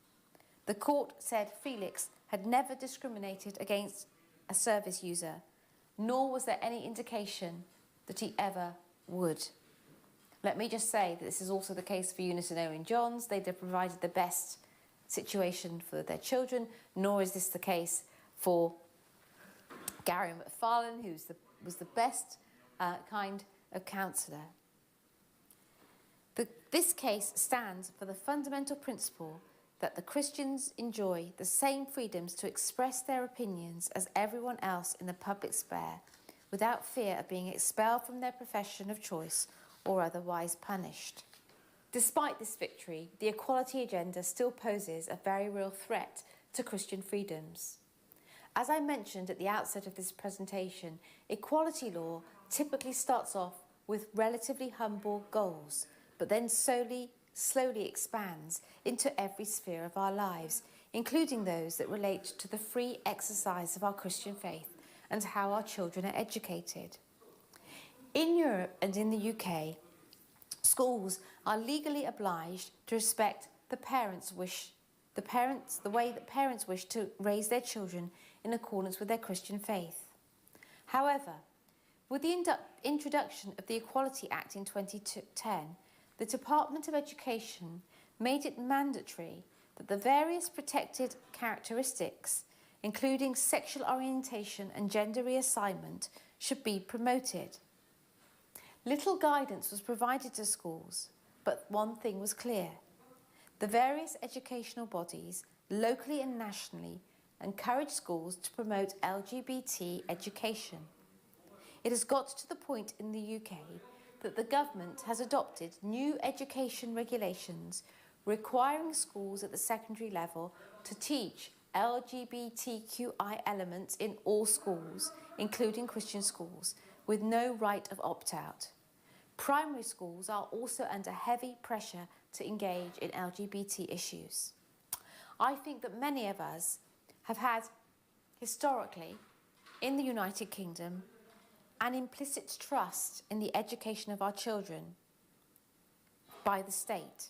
The court said Felix had never discriminated against a service user, nor was there any indication that he ever would. Let me just say that this is also the case for Eunice and Owen Johns. They provided the best situation for their children, nor is this the case for Gary McFarlane, who was the best kind of counsellor. This case stands for the fundamental principle that the Christians enjoy the same freedoms to express their opinions as everyone else in the public sphere, without fear of being expelled from their profession of choice or otherwise punished. Despite this victory, the equality agenda still poses a very real threat to Christian freedoms. As I mentioned at the outset of this presentation, equality law typically starts off with relatively humble goals, but then slowly expands into every sphere of our lives, including those that relate to the free exercise of our Christian faith and how our children are educated. In Europe and in the UK, schools are legally obliged to respect the way that parents wish to raise their children in accordance with their Christian faith. However, with the introduction of the Equality Act in 2010, the Department of Education made it mandatory that the various protected characteristics, including sexual orientation and gender reassignment, should be promoted. Little guidance was provided to schools, but one thing was clear. The various educational bodies, locally and nationally, encourage schools to promote LGBT education. It has got to the point in the UK that the government has adopted new education regulations requiring schools at the secondary level to teach LGBTQI elements in all schools, including Christian schools, with no right of opt-out. Primary schools are also under heavy pressure to engage in LGBT issues. I think that many of us have had, historically, in the United Kingdom, an implicit trust in the education of our children by the state.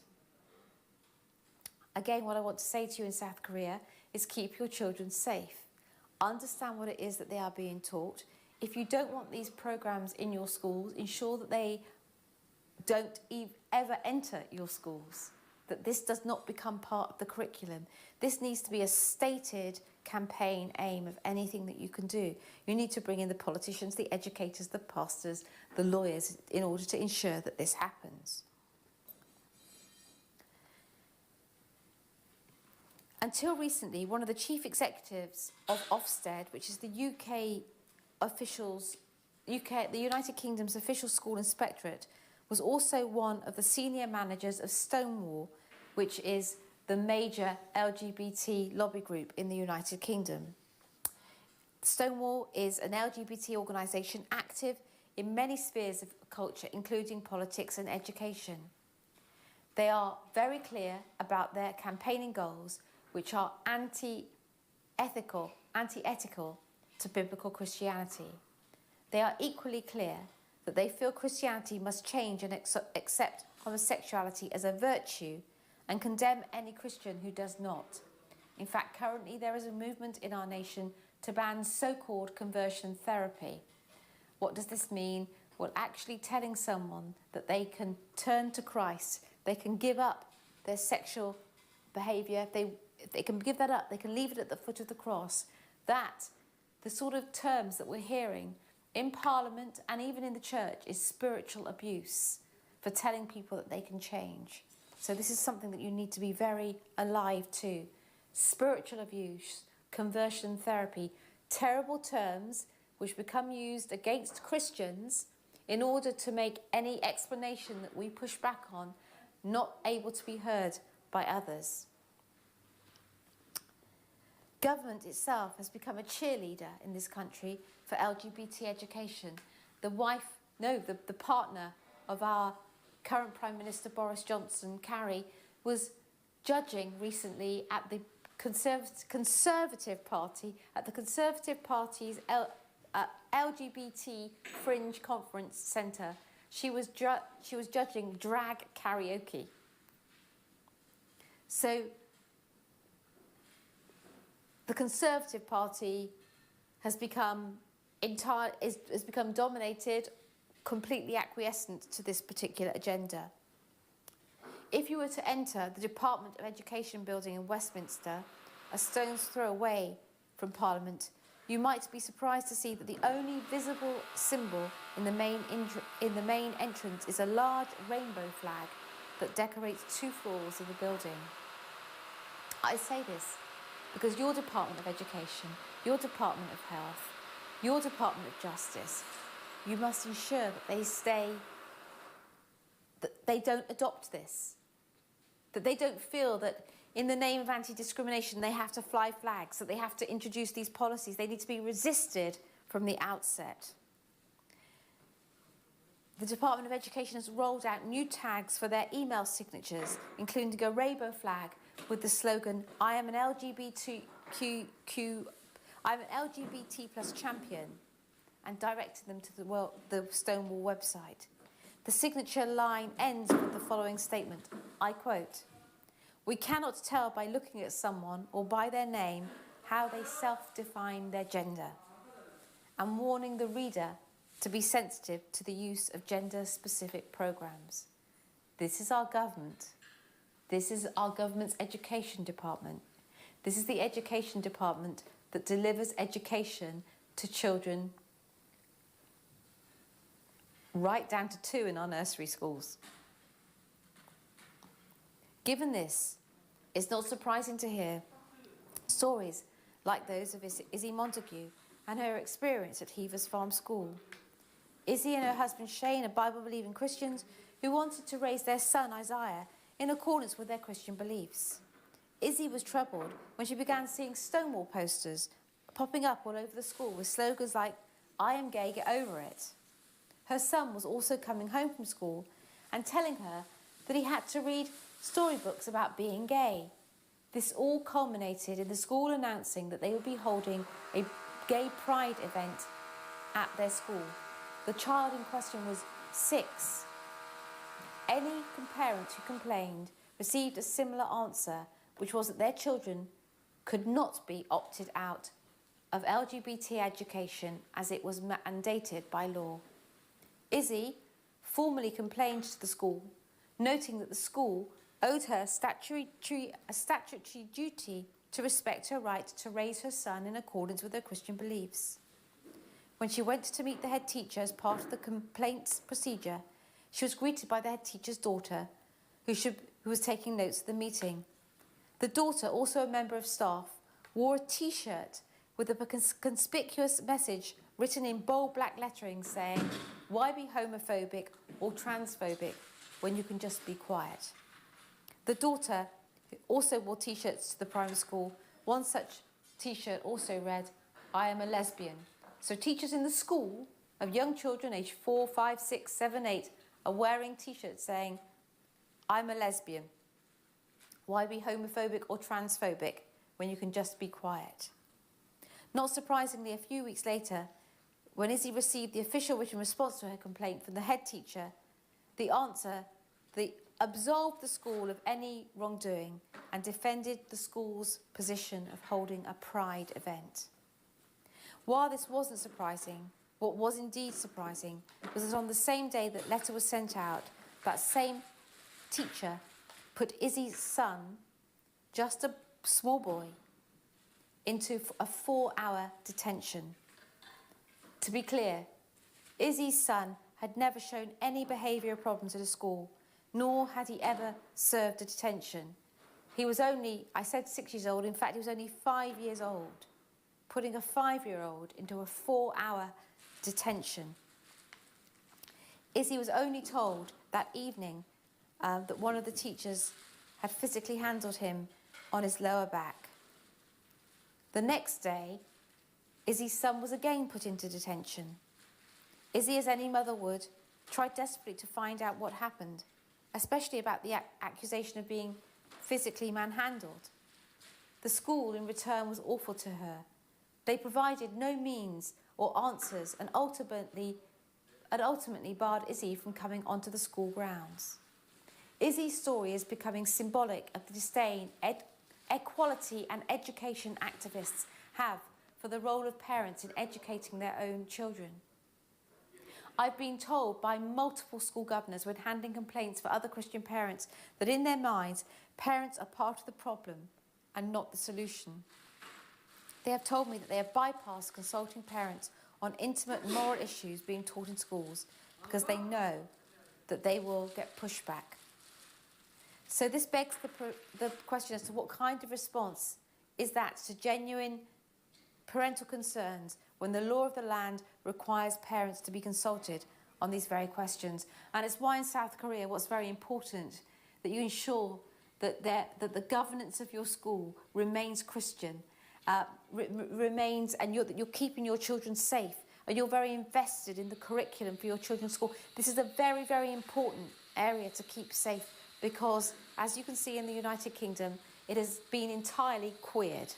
Again, what I want to say to you in South Korea is keep your children safe. Understand what it is that they are being taught. If you don't want these programs in your schools, ensure that they don't ever enter your schools, that this does not become part of the curriculum. This needs to be a stated campaign aim of anything that you can do. You need to bring in the politicians, the educators, the pastors, the lawyers, in order to ensure that this happens. Until recently, one of the chief executives of Ofsted, which is the the United Kingdom's official school inspectorate, was also one of the senior managers of Stonewall, which is the major LGBT lobby group in the United Kingdom. Stonewall is an LGBT organisation active in many spheres of culture, including politics and education. They are very clear about their campaigning goals, which are anti-ethical to biblical Christianity. They are equally clear that they feel Christianity must change and accept homosexuality as a virtue and condemn any Christian who does not. In fact, currently there is a movement in our nation to ban so-called conversion therapy. What does this mean? Well, actually telling someone that they can turn to Christ, they can give up their sexual behaviour, they can give that up, they can leave it at the foot of the cross. That, the sort of terms that we're hearing in Parliament and even in the church, is spiritual abuse for telling people that they can change. So this is something that you need to be very alive to. Spiritual abuse, conversion therapy, terrible terms which become used against Christians in order to make any explanation that we push back on not able to be heard by others. Government itself has become a cheerleader in this country for LGBT education. The partner of our current Prime Minister Boris Johnson, Carrie, was judging recently at the Conservative Party at the Conservative Party's LGBT Fringe Conference Centre. She was judging drag karaoke. So the Conservative Party has become dominated, completely acquiescent to this particular agenda. If you were to enter the Department of Education building in Westminster, a stone's throw away from Parliament, you might be surprised to see that the only visible symbol in the main entrance is a large rainbow flag that decorates 2 floors of the building. I say this because your Department of Education, your Department of Health, your Department of Justice, you must ensure that they don't adopt this, that they don't feel that in the name of anti-discrimination they have to fly flags, that they have to introduce these policies. They need to be resisted from the outset. The Department of Education has rolled out new tags for their email signatures, including a rainbow flag with the slogan, I am an LGBT plus champion, and directed them to the Stonewall website. The signature line ends with the following statement, I quote, "We cannot tell by looking at someone or by their name how they self-define their gender," and warning the reader to be sensitive to the use of gender-specific programs. This is our government. This is our government's education department. This is the education department that delivers education to children right down to 2 in our nursery schools. Given this, it's not surprising to hear stories like those of Izzy Montague and her experience at Heavers Farm School. Izzy and her husband Shane are Bible-believing Christians who wanted to raise their son Isaiah in accordance with their Christian beliefs. Izzy was troubled when she began seeing Stonewall posters popping up all over the school with slogans like, I am gay, get over it. Her son was also coming home from school and telling her that he had to read storybooks about being gay. This all culminated in the school announcing that they would be holding a gay pride event at their school. The child in question was 6. Any parent who complained received a similar answer, which was that their children could not be opted out of LGBT education as it was mandated by law. Izzy formally complained to the school, noting that the school owed her a statutory duty to respect her right to raise her son in accordance with her Christian beliefs. When she went to meet the head teacher as part of the complaints procedure, she was greeted by the head teacher's daughter, who was taking notes of the meeting. The daughter, also a member of staff, wore a T-shirt with a conspicuous message written in bold black lettering saying, "Why be homophobic or transphobic when you can just be quiet?" The daughter also wore T-shirts to the primary school. One such T-shirt also read, "I am a lesbian." So teachers in the school of young children aged 4, 5, 6, 7, 8 are wearing T-shirts saying, "I'm a lesbian. Why be homophobic or transphobic when you can just be quiet?" Not surprisingly, a few weeks later, when Izzy received the official written response to her complaint from the head teacher, they absolved the school of any wrongdoing and defended the school's position of holding a pride event. While this wasn't surprising, what was indeed surprising was that on the same day that letter was sent out, that same teacher put Izzy's son, just a small boy, into a 4-hour detention. To be clear, Izzy's son had never shown any behavioural problems at a school, nor had he ever served a detention. He was only, I said 6 years old, in fact he was only 5 years old, putting a 5-year-old into a 4-hour detention. Izzy was only told that evening that one of the teachers had physically handled him on his lower back. The next day, Izzy's son was again put into detention. Izzy, as any mother would, tried desperately to find out what happened, especially about the accusation of being physically manhandled. The school, in return, was awful to her. They provided no means or answers and ultimately barred Izzy from coming onto the school grounds. Izzy's story is becoming symbolic of the disdain equality and education activists have for the role of parents in educating their own children. I've been told by multiple school governors when handling complaints for other Christian parents that in their minds, parents are part of the problem and not the solution. They have told me that they have bypassed consulting parents on intimate and moral issues being taught in schools because they know that they will get pushback. So this begs the question as to what kind of response is that to genuine parental concerns when the law of the land requires parents to be consulted on these very questions. And it's why in South Korea what's very important that you ensure that the governance of your school remains Christian, remains, and that you're keeping your children safe, and you're very invested in the curriculum for your children's school. This is a very, very important area to keep safe because, as you can see in the United Kingdom, it has been entirely queered.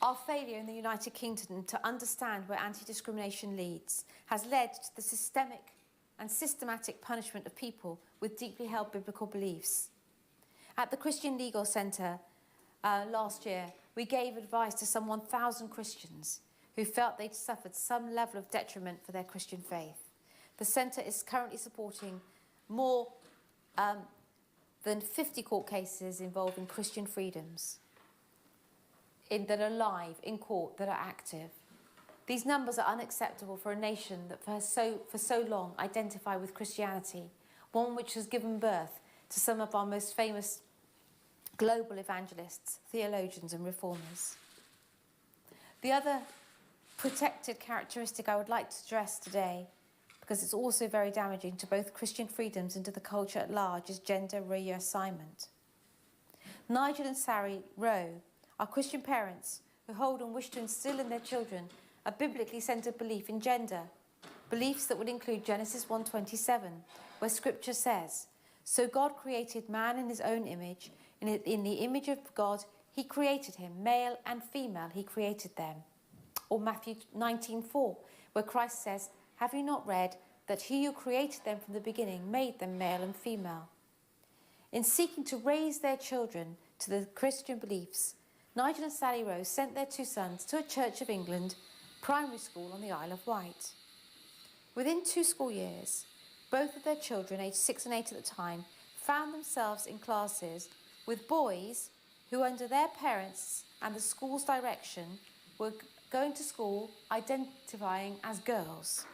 Our failure in the United Kingdom to understand where anti-discrimination leads has led to the systemic and systematic punishment of people with deeply held biblical beliefs. At the Christian Legal Centre last year, we gave advice to some 1,000 Christians who felt they'd suffered some level of detriment for their Christian faith. The centre is currently supporting more than 50 court cases involving Christian freedoms that are live in court, that are active. These numbers are unacceptable for a nation that for so long identified with Christianity, one which has given birth to some of our most famous global evangelists, theologians and reformers. The other protected characteristic I would like to address today, because it's also very damaging to both Christian freedoms and to the culture at large, is gender reassignment. Nigel and Sari Rowe are Christian parents who hold and wish to instill in their children a biblically centred belief in gender, beliefs that would include Genesis 1:27, where Scripture says, "So God created man in his own image, in the image of God he created him, male and female he created them." Or Matthew 19:4, where Christ says, "Have you not read that he who created them from the beginning made them male and female?" In seeking to raise their children to the Christian beliefs, Nigel and Sally Rose sent their two sons to a Church of England primary school on the Isle of Wight. Within 2 school years, both of their children, aged 6 and 8 at the time, found themselves in classes with boys who, under their parents and the school's direction, were going to school identifying as girls.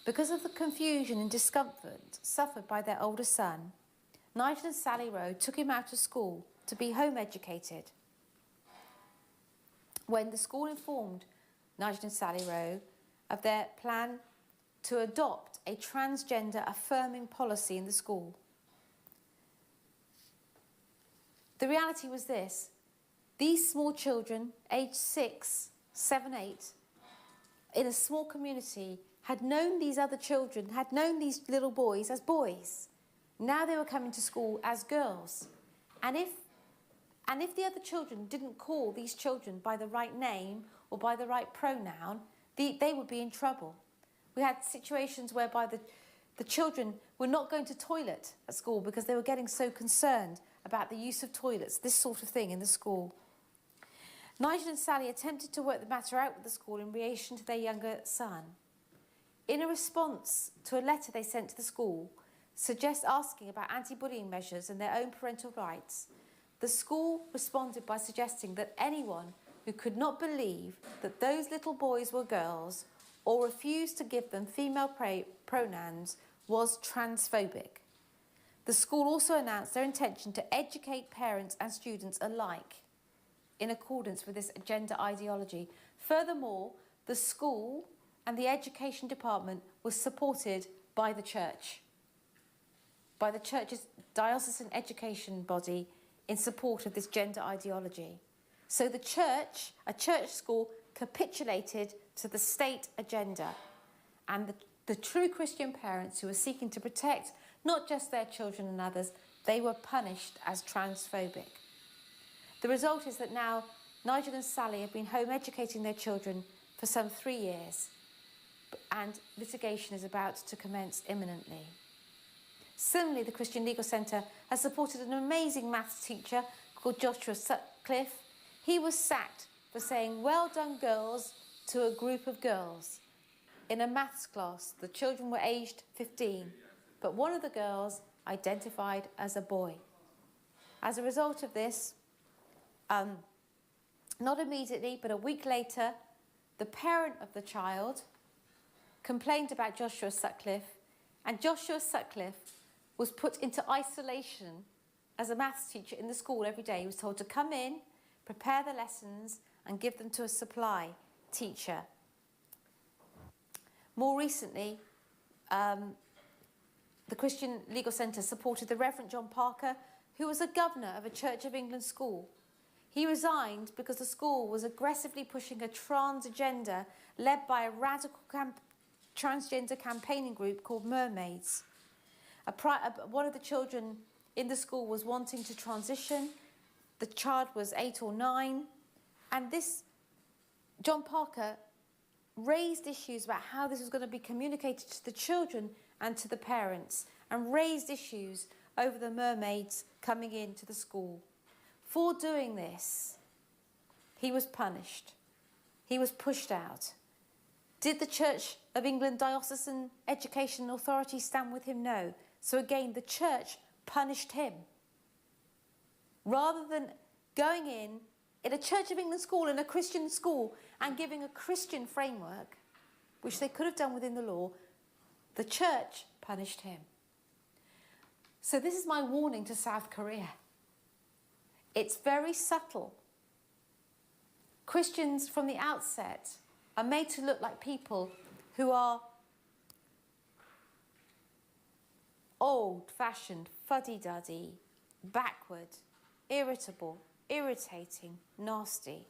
Because of the confusion and discomfort suffered by their older son, Nigel and Sally Rowe took him out of school to be home educated. When the school informed Nigel and Sally Rowe of their plan to adopt a transgender affirming policy in the school, the reality was this: these small children, aged 6, 7, 8, in a small community, had known these other children, had known these little boys as boys. Now they were coming to school as girls. And if the other children didn't call these children by the right name or by the right pronoun, they would be in trouble. We had situations whereby the children were not going to toilet at school because they were getting so concerned about the use of toilets, this sort of thing in the school. Nigel and Sally attempted to work the matter out with the school in relation to their younger son. In a response to a letter they sent to the school, asking about anti-bullying measures and their own parental rights, the school responded by suggesting that anyone who could not believe that those little boys were girls or refused to give them female pronouns was transphobic. The school also announced their intention to educate parents and students alike in accordance with this gender ideology. Furthermore, the school and the education department was supported by the church, by the church's diocesan education body, in support of this gender ideology. So the church, a church school, capitulated to the state agenda and the true Christian parents who were seeking to protect not just their children and others, they were punished as transphobic. The result is that now Nigel and Sally have been home educating their children for some 3 years, and litigation is about to commence imminently. Similarly, the Christian Legal Centre has supported an amazing maths teacher called Joshua Sutcliffe. He was sacked for saying "well done girls" to a group of girls. In a maths class, the children were aged 15, but one of the girls identified as a boy. As a result of this, not immediately, but a week later, the parent of the child complained about Joshua Sutcliffe, and Joshua Sutcliffe was put into isolation as a maths teacher in the school every day. He was told to come in, prepare the lessons, and give them to a supply teacher. More recently, the Christian Legal Centre supported the Reverend John Parker, who was a governor of a Church of England school. He resigned because the school was aggressively pushing a trans agenda led by a radical transgender campaigning group called Mermaids. One of the children in the school was wanting to transition. The child was 8 or 9, and this John Parker raised issues about how this was going to be communicated to the children and to the parents, and raised issues over the mermaids coming into the school. For doing this, he was punished. He was pushed out. Did the Church of England Diocesan Education Authority stand with him? No. So again, the church punished him. Rather than going in a Church of England school, in a Christian school, and giving a Christian framework, which they could have done within the law, the church punished him. So this is my warning to South Korea. It's very subtle. Christians from the outset are made to look like people who are old-fashioned, fuddy-duddy, backward, irritable, irritating, nasty.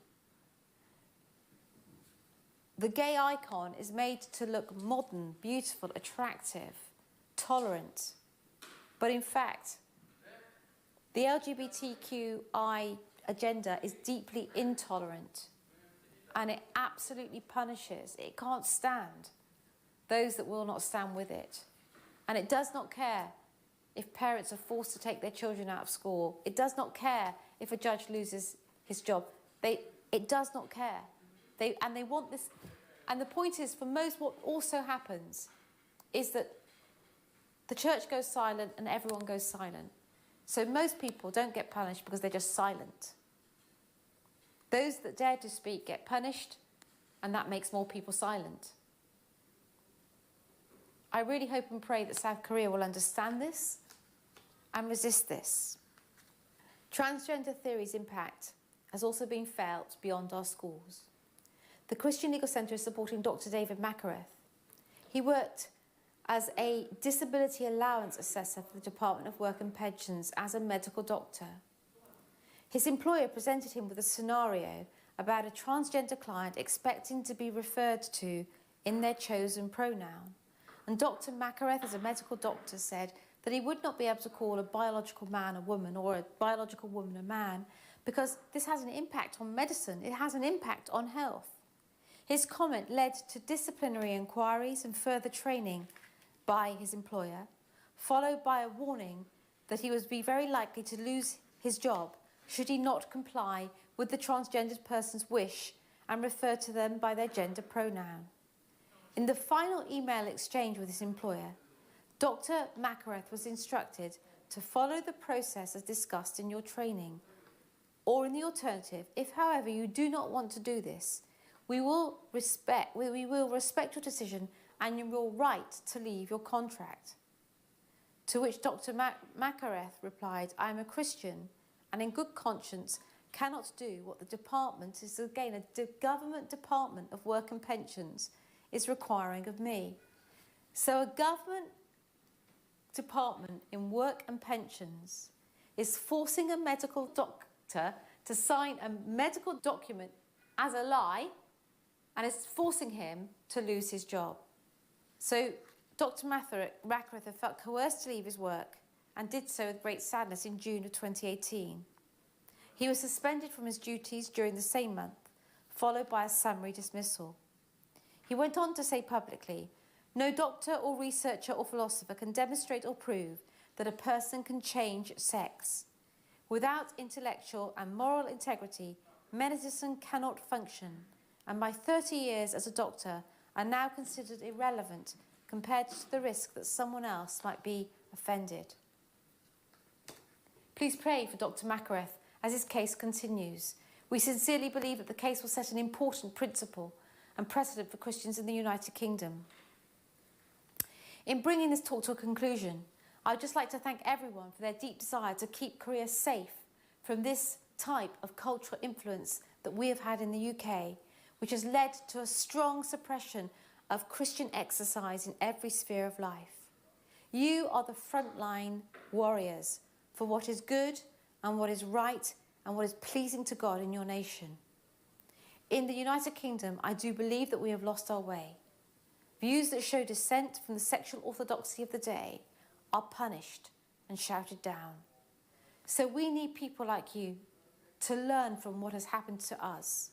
The gay icon is made to look modern, beautiful, attractive, tolerant. But in fact, the LGBTQI agenda is deeply intolerant, and it absolutely punishes. It can't stand those that will not stand with it. And it does not care if parents are forced to take their children out of school. It does not care if a judge loses his job. It does not care. They want this. And the point is, for most, what also happens is that the church goes silent and everyone goes silent. So most people don't get punished because they're just silent. Those that dare to speak get punished, and that makes more people silent. I really hope and pray that South Korea will understand this and resist this. Transgender theory's impact has also been felt beyond our schools. The Christian Legal Centre is supporting Dr. David Makareth. He worked as a disability allowance assessor for the Department of Work and Pensions as a medical doctor. His employer presented him with a scenario about a transgender client expecting to be referred to in their chosen pronoun. And Dr. Makareth, as a medical doctor, said that he would not be able to call a biological man a woman or a biological woman a man because this has an impact on medicine. It has an impact on health. His comment led to disciplinary inquiries and further training by his employer, followed by a warning that he would be very likely to lose his job should he not comply with the transgendered person's wish and refer to them by their gender pronoun. In the final email exchange with his employer, Dr. Makareth was instructed to follow the process as discussed in your training, or in the alternative, if however you do not want to do this, we will respect your decision and your right to leave your contract. To which Dr. Makareth replied, I am a Christian and in good conscience cannot do what the department is, again, a government department of work and pensions is requiring of me. So a government department in work and pensions is forcing a medical doctor to sign a medical document as a lie and is forcing him to lose his job. So Dr. Macarthur felt coerced to leave his work and did so with great sadness in June of 2018. He was suspended from his duties during the same month, followed by a summary dismissal. He went on to say publicly, "No doctor or researcher or philosopher can demonstrate or prove that a person can change sex. Without intellectual and moral integrity, medicine cannot function, and my 30 years as a doctor are now considered irrelevant compared to the risk that someone else might be offended." Please pray for Dr. Macarthur as his case continues. We sincerely believe that the case will set an important principle and precedent for Christians in the United Kingdom. In bringing this talk to a conclusion, I'd just like to thank everyone for their deep desire to keep Korea safe from this type of cultural influence that we have had in the UK, which has led to a strong suppression of Christian exercise in every sphere of life. You are the frontline warriors for what is good and what is right and what is pleasing to God in your nation. In the United Kingdom, I do believe that we have lost our way. Views that show dissent from the sexual orthodoxy of the day are punished and shouted down. So we need people like you to learn from what has happened to us.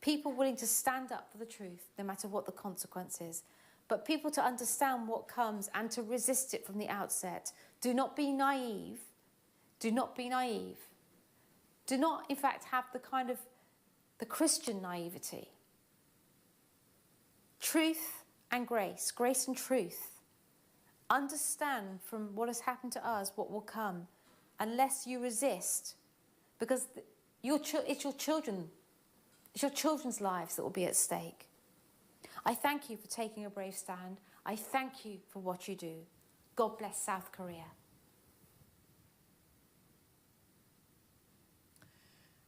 People willing to stand up for the truth, no matter what the consequences, but people to understand what comes and to resist it from the outset. Do not be naive. Do not be naive. Do not, in fact, have the Christian naivety. Truth and grace, grace and truth. Understand from what has happened to us what will come, unless you resist, because it's your children. It's your children's lives that will be at stake. I thank you for taking a brave stand. I thank you for what you do. God bless South Korea.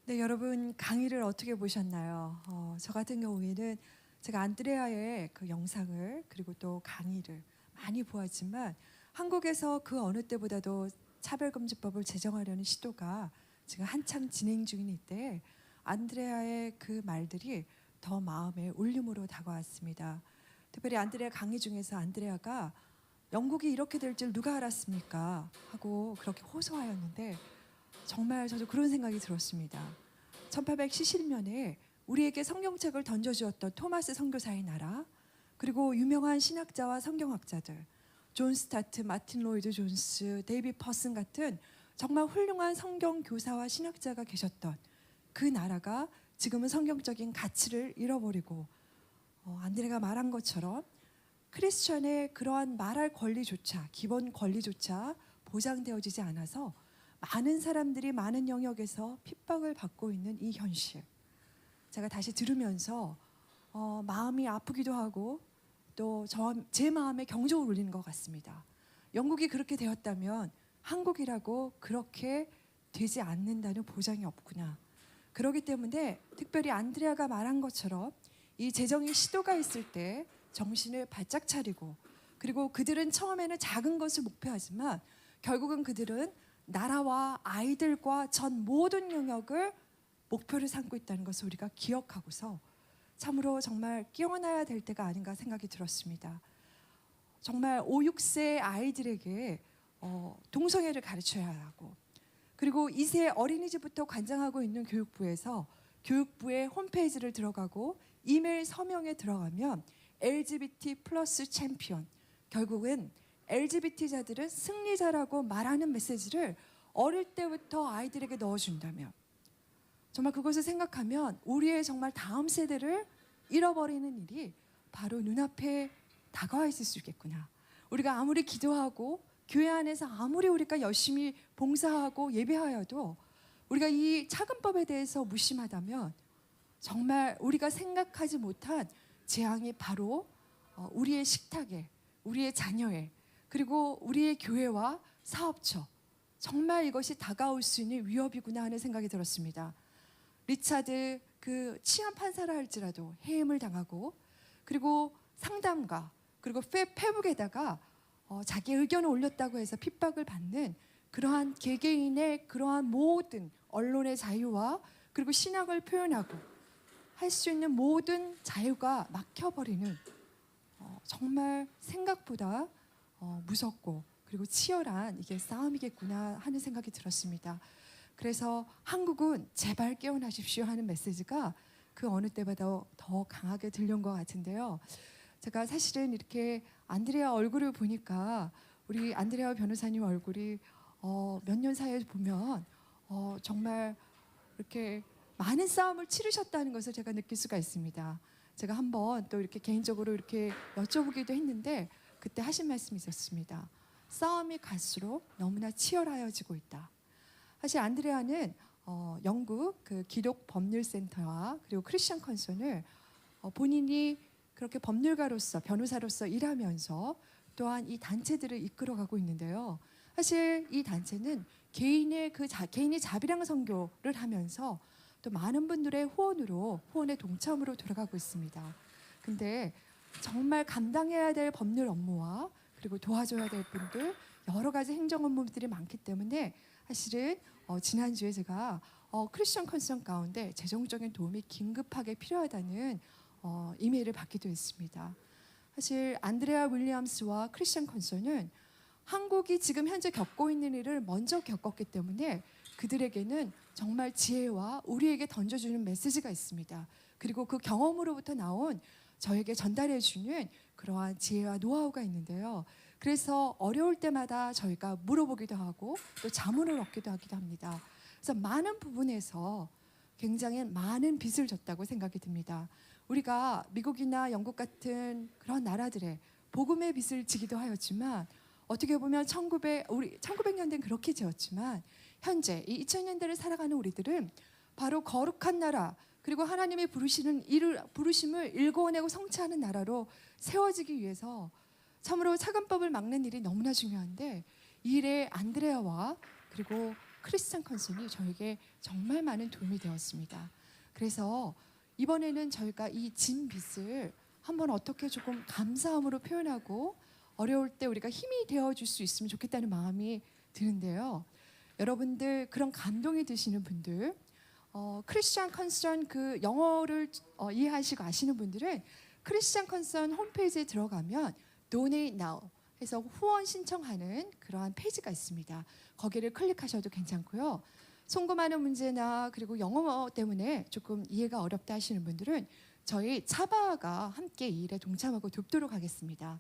네, 여러분 강의를 어떻게 보셨나요? 저 같은 경우에는 제가 안드레아의 그 영상을 그리고 또 강의를 많이 보았지만 한국에서 그 어느 때보다도 차별금지법을 제정하려는 시도가 지금 한창 진행 중인 이때 안드레아의 그 말들이 더 마음에 울림으로 다가왔습니다. 특별히 안드레아 강의 중에서 안드레아가 영국이 이렇게 될 줄 누가 알았습니까? 하고 그렇게 호소하였는데 정말 저도 그런 생각이 들었습니다. 1870년에 우리에게 성경책을 던져주었던 토마스 선교사의 나라, 그리고 유명한 신학자와 성경학자들, 존 스타트, 마틴 로이드 존스, 데이비드 퍼슨 같은 정말 훌륭한 성경 교사와 신학자가 계셨던 그 나라가 지금은 성경적인 가치를 잃어버리고 안드레가 말한 것처럼 크리스천의 그러한 말할 권리조차, 기본 권리조차 보장되어지지 않아서 많은 사람들이 많은 영역에서 핍박을 받고 있는 이 현실. 제가 다시 들으면서 마음이 아프기도 하고 또 제 마음에 경종을 울리는 것 같습니다. 영국이 그렇게 되었다면 한국이라고 그렇게 되지 않는다는 보장이 없구나. 그렇기 때문에 특별히 안드레아가 말한 것처럼 이 재정의 시도가 있을 때 정신을 바짝 차리고, 그리고 그들은 처음에는 작은 것을 목표하지만 결국은 그들은 나라와 아이들과 전 모든 영역을 목표를 삼고 있다는 것을 우리가 기억하고서 참으로 정말 깨어나야 될 때가 아닌가 생각이 들었습니다. 정말 5, 6세 아이들에게 동성애를 가르쳐야 하고, 그리고 2세 어린이집부터 관장하고 있는 교육부에서 교육부의 홈페이지를 들어가고 이메일 서명에 들어가면 LGBT 플러스 챔피언, 결국은 LGBT자들은 승리자라고 말하는 메시지를 어릴 때부터 아이들에게 넣어준다면, 정말 그것을 생각하면 우리의 정말 다음 세대를 잃어버리는 일이 바로 눈앞에 다가와 있을 수 있겠구나. 우리가 아무리 기도하고 교회 안에서 아무리 우리가 열심히 봉사하고 예배하여도 우리가 이 차근법에 대해서 무심하다면 정말 우리가 생각하지 못한 재앙이 바로 우리의 식탁에, 우리의 자녀에, 그리고 우리의 교회와 사업처, 정말 이것이 다가올 수 있는 위협이구나 하는 생각이 들었습니다. 리차드 그 치안 판사라 할지라도 해임을 당하고, 그리고 상담가, 그리고 페북에다가 자기 의견을 올렸다고 해서 핍박을 받는 그러한 개개인의 그러한 모든 언론의 자유와 그리고 신학을 표현하고 할 수 있는 모든 자유가 막혀버리는 정말 생각보다 무섭고 그리고 치열한 이게 싸움이겠구나 하는 생각이 들었습니다. 그래서 한국은 제발 깨어나십시오 하는 메시지가 그 어느 때보다 더 강하게 들려온 것 같은데요. 제가 사실은 이렇게 안드레아 얼굴을 보니까 우리 안드레아 변호사님 얼굴이 몇 년 사이에 보면 정말 이렇게 많은 싸움을 치르셨다는 것을 제가 느낄 수가 있습니다. 제가 한번 또 이렇게 개인적으로 이렇게 여쭤보기도 했는데 그때 하신 말씀이 있었습니다. 싸움이 갈수록 너무나 치열하여지고 있다. 사실 안드레아는 영국 그 기독 법률센터와 그리고 크리스천 컨선을 본인이 그렇게 법률가로서 변호사로서 일하면서 또한 이 단체들을 이끌어가고 있는데요. 사실 이 단체는 개인의 자비랑 선교를 하면서 또 많은 분들의 후원의 동참으로 돌아가고 있습니다. 근데 정말 감당해야 될 법률 업무와 그리고 도와줘야 될 분들 여러 가지 행정 업무들이 많기 때문에 사실은 지난주에 제가 크리스천 컨선 가운데 재정적인 도움이 긴급하게 필요하다는 이메일을 받기도 했습니다. 사실 안드레아 윌리엄스와 크리스천 컨선은 한국이 지금 현재 겪고 있는 일을 먼저 겪었기 때문에 그들에게는 정말 지혜와 우리에게 던져주는 메시지가 있습니다. 그리고 그 경험으로부터 나온 저에게 전달해주는 그러한 지혜와 노하우가 있는데요. 그래서 어려울 때마다 저희가 물어보기도 하고 또 자문을 얻기도 하기도 합니다. 그래서 많은 부분에서 굉장히 많은 빚을 졌다고 생각이 듭니다. 우리가 미국이나 영국 같은 그런 나라들의 복음의 빚을 지기도 하였지만 어떻게 보면 1900년대는 그렇게 지었지만 현재 이 2000년대를 살아가는 우리들은 바로 거룩한 나라 그리고 하나님의 부르심을 일궈내고 성취하는 나라로 세워지기 위해서 참으로 차근법을 막는 일이 너무나 중요한데 이 일에 안드레아와 그리고 크리스천 컨선이 저에게 정말 많은 도움이 되었습니다. 그래서 이번에는 저희가 이 진 빚을 한번 어떻게 조금 감사함으로 표현하고 어려울 때 우리가 힘이 되어줄 수 있으면 좋겠다는 마음이 드는데요. 여러분들 그런 감동이 드시는 분들 크리스천 컨선 그 영어를 이해하시고 아시는 분들은 크리스천 컨선 홈페이지에 들어가면 Donate Now 해서 후원 신청하는 그러한 페이지가 있습니다. 거기를 클릭하셔도 괜찮고요. 송금하는 문제나 그리고 영어 때문에 조금 이해가 어렵다 하시는 분들은 저희 차바가 함께 이 일에 동참하고 돕도록 하겠습니다.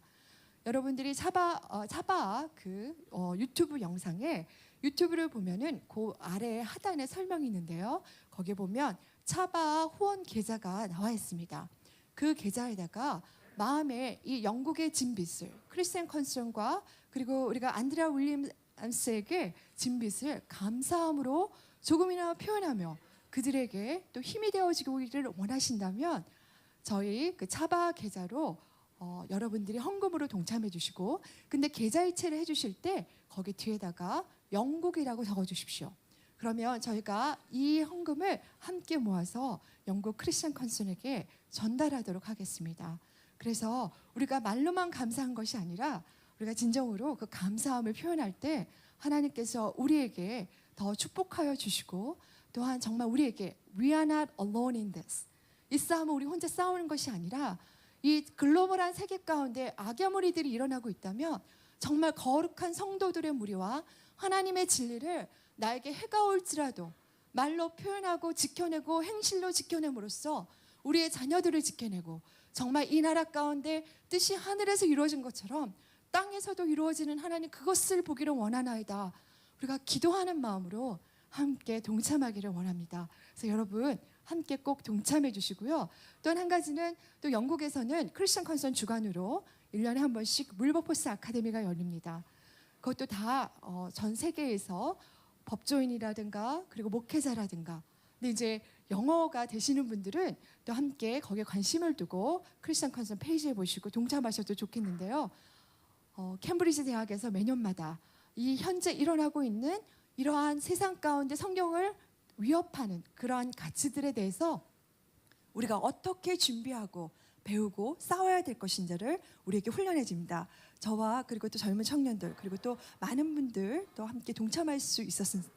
여러분들이 차바 그 유튜브 영상에 유튜브를 보면은 그 아래 하단에 설명이 있는데요. 거기에 보면 차바 후원 계좌가 나와 있습니다. 그 계좌에다가 마음에 이 영국의 진 빚을 크리스천 컨선과 그리고 우리가 안드레아 윌리엄스에게 진 빚을 감사함으로 조금이나마 표현하며 그들에게 또 힘이 되어지기를 원하신다면 저희 그 차바 계좌로 여러분들이 헌금으로 동참해 주시고 근데 계좌 이체를 해주실 때 거기 뒤에다가 영국이라고 적어주십시오. 그러면 저희가 이 헌금을 함께 모아서 영국 크리스천 컨선에게 전달하도록 하겠습니다. 그래서 우리가 말로만 감사한 것이 아니라 우리가 진정으로 그 감사함을 표현할 때 하나님께서 우리에게 더 축복하여 주시고 또한 정말 우리에게 We are not alone in this. 이 싸움은 우리 혼자 싸우는 것이 아니라 이 글로벌한 세계 가운데 악의 무리들이 일어나고 있다면 정말 거룩한 성도들의 무리와 하나님의 진리를 나에게 해가 올지라도 말로 표현하고 지켜내고 행실로 지켜냄으로써 우리의 자녀들을 지켜내고 정말 이 나라 가운데 뜻이 하늘에서 이루어진 것처럼 땅에서도 이루어지는 하나님 그것을 보기를 원하나이다. 우리가 기도하는 마음으로 함께 동참하기를 원합니다. 그래서 여러분 함께 꼭 동참해 주시고요. 또 한 가지는 또 영국에서는 크리스천 컨선 주관으로 1년에 한 번씩 윌버포스 아카데미가 열립니다. 그것도 다 전 세계에서 법조인이라든가 그리고 목회자라든가 근데 이제 영어가 되시는 분들은 또 함께 거기에 관심을 두고 크리스천 컨선 페이지에 보시고 동참하셔도 좋겠는데요. 캠브리지 대학에서 매년마다 이 현재 일어나고 있는 이러한 세상 가운데 성경을 위협하는 그러한 가치들에 대해서 우리가 어떻게 준비하고 배우고 싸워야 될 것인지를 우리에게 훈련해 줍니다. 저와 그리고 또 젊은 청년들 그리고 또 많은 분들 또 함께 동참할 수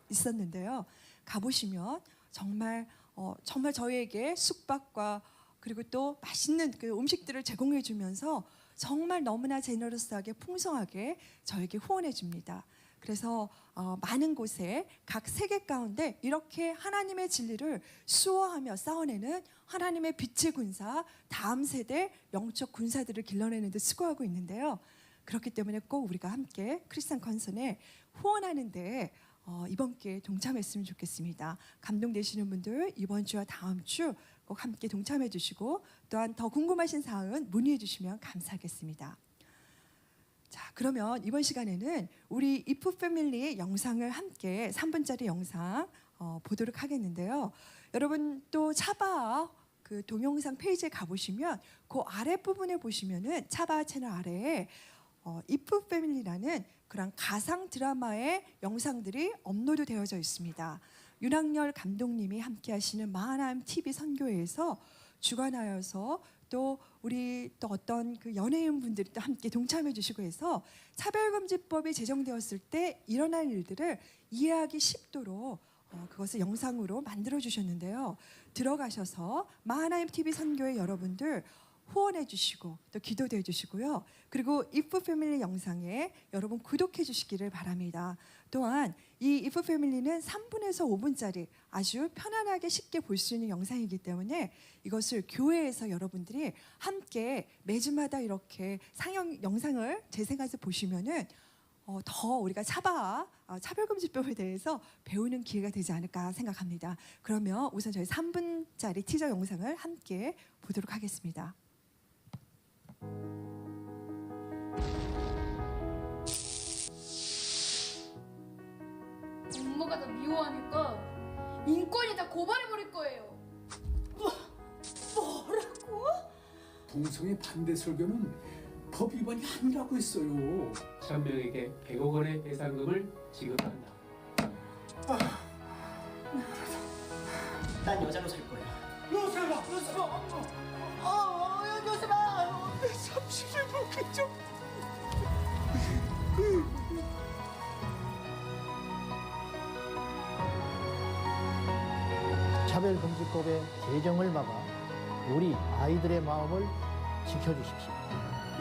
있었는데요. 가보시면 정말 저희에게 숙박과 그리고 또 맛있는 그 음식들을 제공해 주면서 정말 너무나 제너러스하게 풍성하게 저에게 후원해 줍니다. 그래서 많은 곳에 각 세계 가운데 이렇게 하나님의 진리를 수호하며 싸워내는 하나님의 빛의 군사, 다음 세대 영적 군사들을 길러내는 데 수고하고 있는데요. 그렇기 때문에 꼭 우리가 함께 크리스찬 컨선에 후원하는데 이번 기회에 동참했으면 좋겠습니다. 감동되시는 분들 이번 주와 다음 주 꼭 함께 동참해 주시고 또한 더 궁금하신 사항은 문의해 주시면 감사하겠습니다. 자, 그러면 이번 시간에는 우리 이프 패밀리의 영상을 함께 3분짜리 영상 보도록 하겠는데요. 여러분 또 차바 그 동영상 페이지에 가보시면 그 아랫부분에 보시면은 차바 채널 아래에 이프 패밀리라는 그런 가상 드라마의 영상들이 업로드 되어져 있습니다. 윤학열 감독님이 함께 하시는 마하나임 TV 선교회에서 주관하여서 또 우리 또 어떤 그 연예인 분들이 또 함께 동참해 주시고 해서 차별금지법이 제정되었을 때 일어날 일들을 이해하기 쉽도록 그것을 영상으로 만들어 주셨는데요. 들어가셔서 마하나임 TV 선교회 여러분들 후원해 주시고 또 기도도 해 주시고요. 그리고 이프 패밀리 영상에 여러분 구독해 주시기를 바랍니다. 또한 이 이프 패밀리는 3분에서 5분짜리 아주 편안하게 쉽게 볼 수 있는 영상이기 때문에 이것을 교회에서 여러분들이 함께 매주마다 이렇게 상영 영상을 재생해서 보시면은 더 우리가 차별금지법에 대해서 배우는 기회가 되지 않을까 생각합니다. 그러면 우선 저희 3분짜리 티저 영상을 함께 보도록 하겠습니다. 엄마가 나 미워하니까 인권위에다 고발해버릴 거예요. 뭐라고? 동성애 반대 설교는 법 위반이 아니라고 했어요. 천명에게 100억 원의 배상금을 지급한다. 난 여자로 살 거야. 요셉아! 요셉아! 30일 그쪽. 차별금지법의 제정을 막아 우리 아이들의 마음을 지켜주십시오.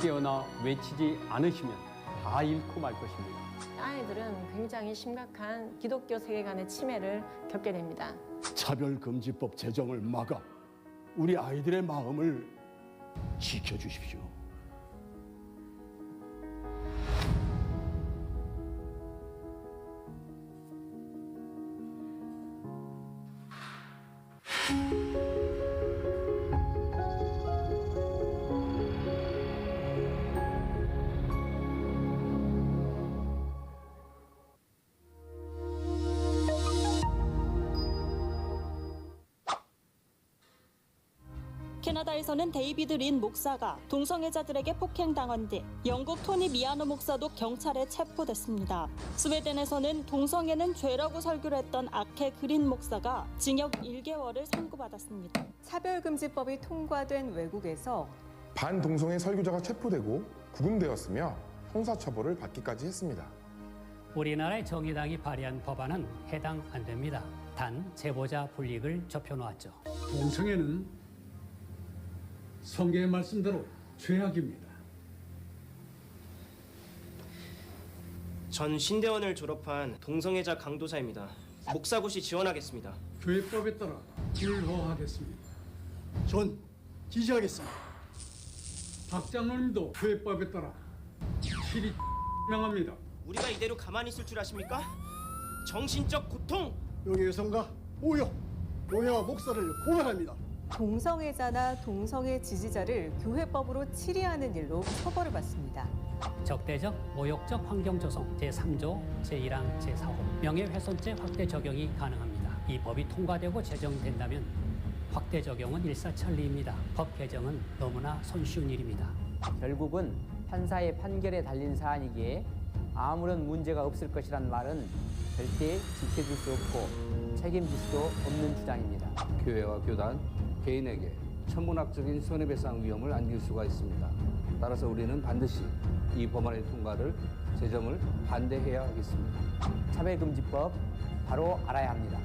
깨어나 외치지 않으시면 다 잃고 말 것입니다. 아이들은 굉장히 심각한 기독교 세계관의 침해를 겪게 됩니다. 차별금지법 제정을 막아 우리 아이들의 마음을 지켜주십시오. 캐나다에서는 데이비드 린 목사가 동성애자들에게 폭행당한 뒤 영국 토니 미아노 목사도 경찰에 체포됐습니다. 스웨덴에서는 동성애는 죄라고 설교를 했던 아케 그린 목사가 징역 1개월을 선고받았습니다. 차별금지법이 통과된 외국에서 반동성애 설교자가 체포되고 구금되었으며 형사처벌을 받기까지 했습니다. 우리나라의 정의당이 발의한 법안은 해당 안 됩니다. 단 제보자 불이익을 좁혀놓았죠. 동성애는 성경의 말씀대로 죄악입니다. 전 신대원을 졸업한 동성애자 강도사입니다. 목사고시 지원하겠습니다. 교회법에 따라 불허하겠습니다. 전 지지하겠습니다. 박 장로님도 교회법에 따라 실히 명합니다. 우리가 이대로 가만히 있을 줄 아십니까? 정신적 고통! 명예훼손과 오역, 교회와 목사를 고발합니다. 동성애자나 동성애 지지자를 교회법으로 치리하는 일로 처벌을 받습니다. 적대적, 모욕적 환경 조성 제3조, 제1항, 제4호 명예훼손죄 확대 적용이 가능합니다. 이 법이 통과되고 제정된다면 확대 적용은 일사천리입니다. 법 개정은 너무나 손쉬운 일입니다. 결국은 판사의 판결에 달린 사안이기에 아무런 문제가 없을 것이란 말은 절대 지켜줄 수 없고 책임질 수도 없는 주장입니다. 교회와 교단, 개인에게 천문학적인 손해배상 위험을 안길 수가 있습니다. 따라서 우리는 반드시 이 법안의 통과를 제정을 반대해야 하겠습니다. 차별금지법 바로 알아야 합니다.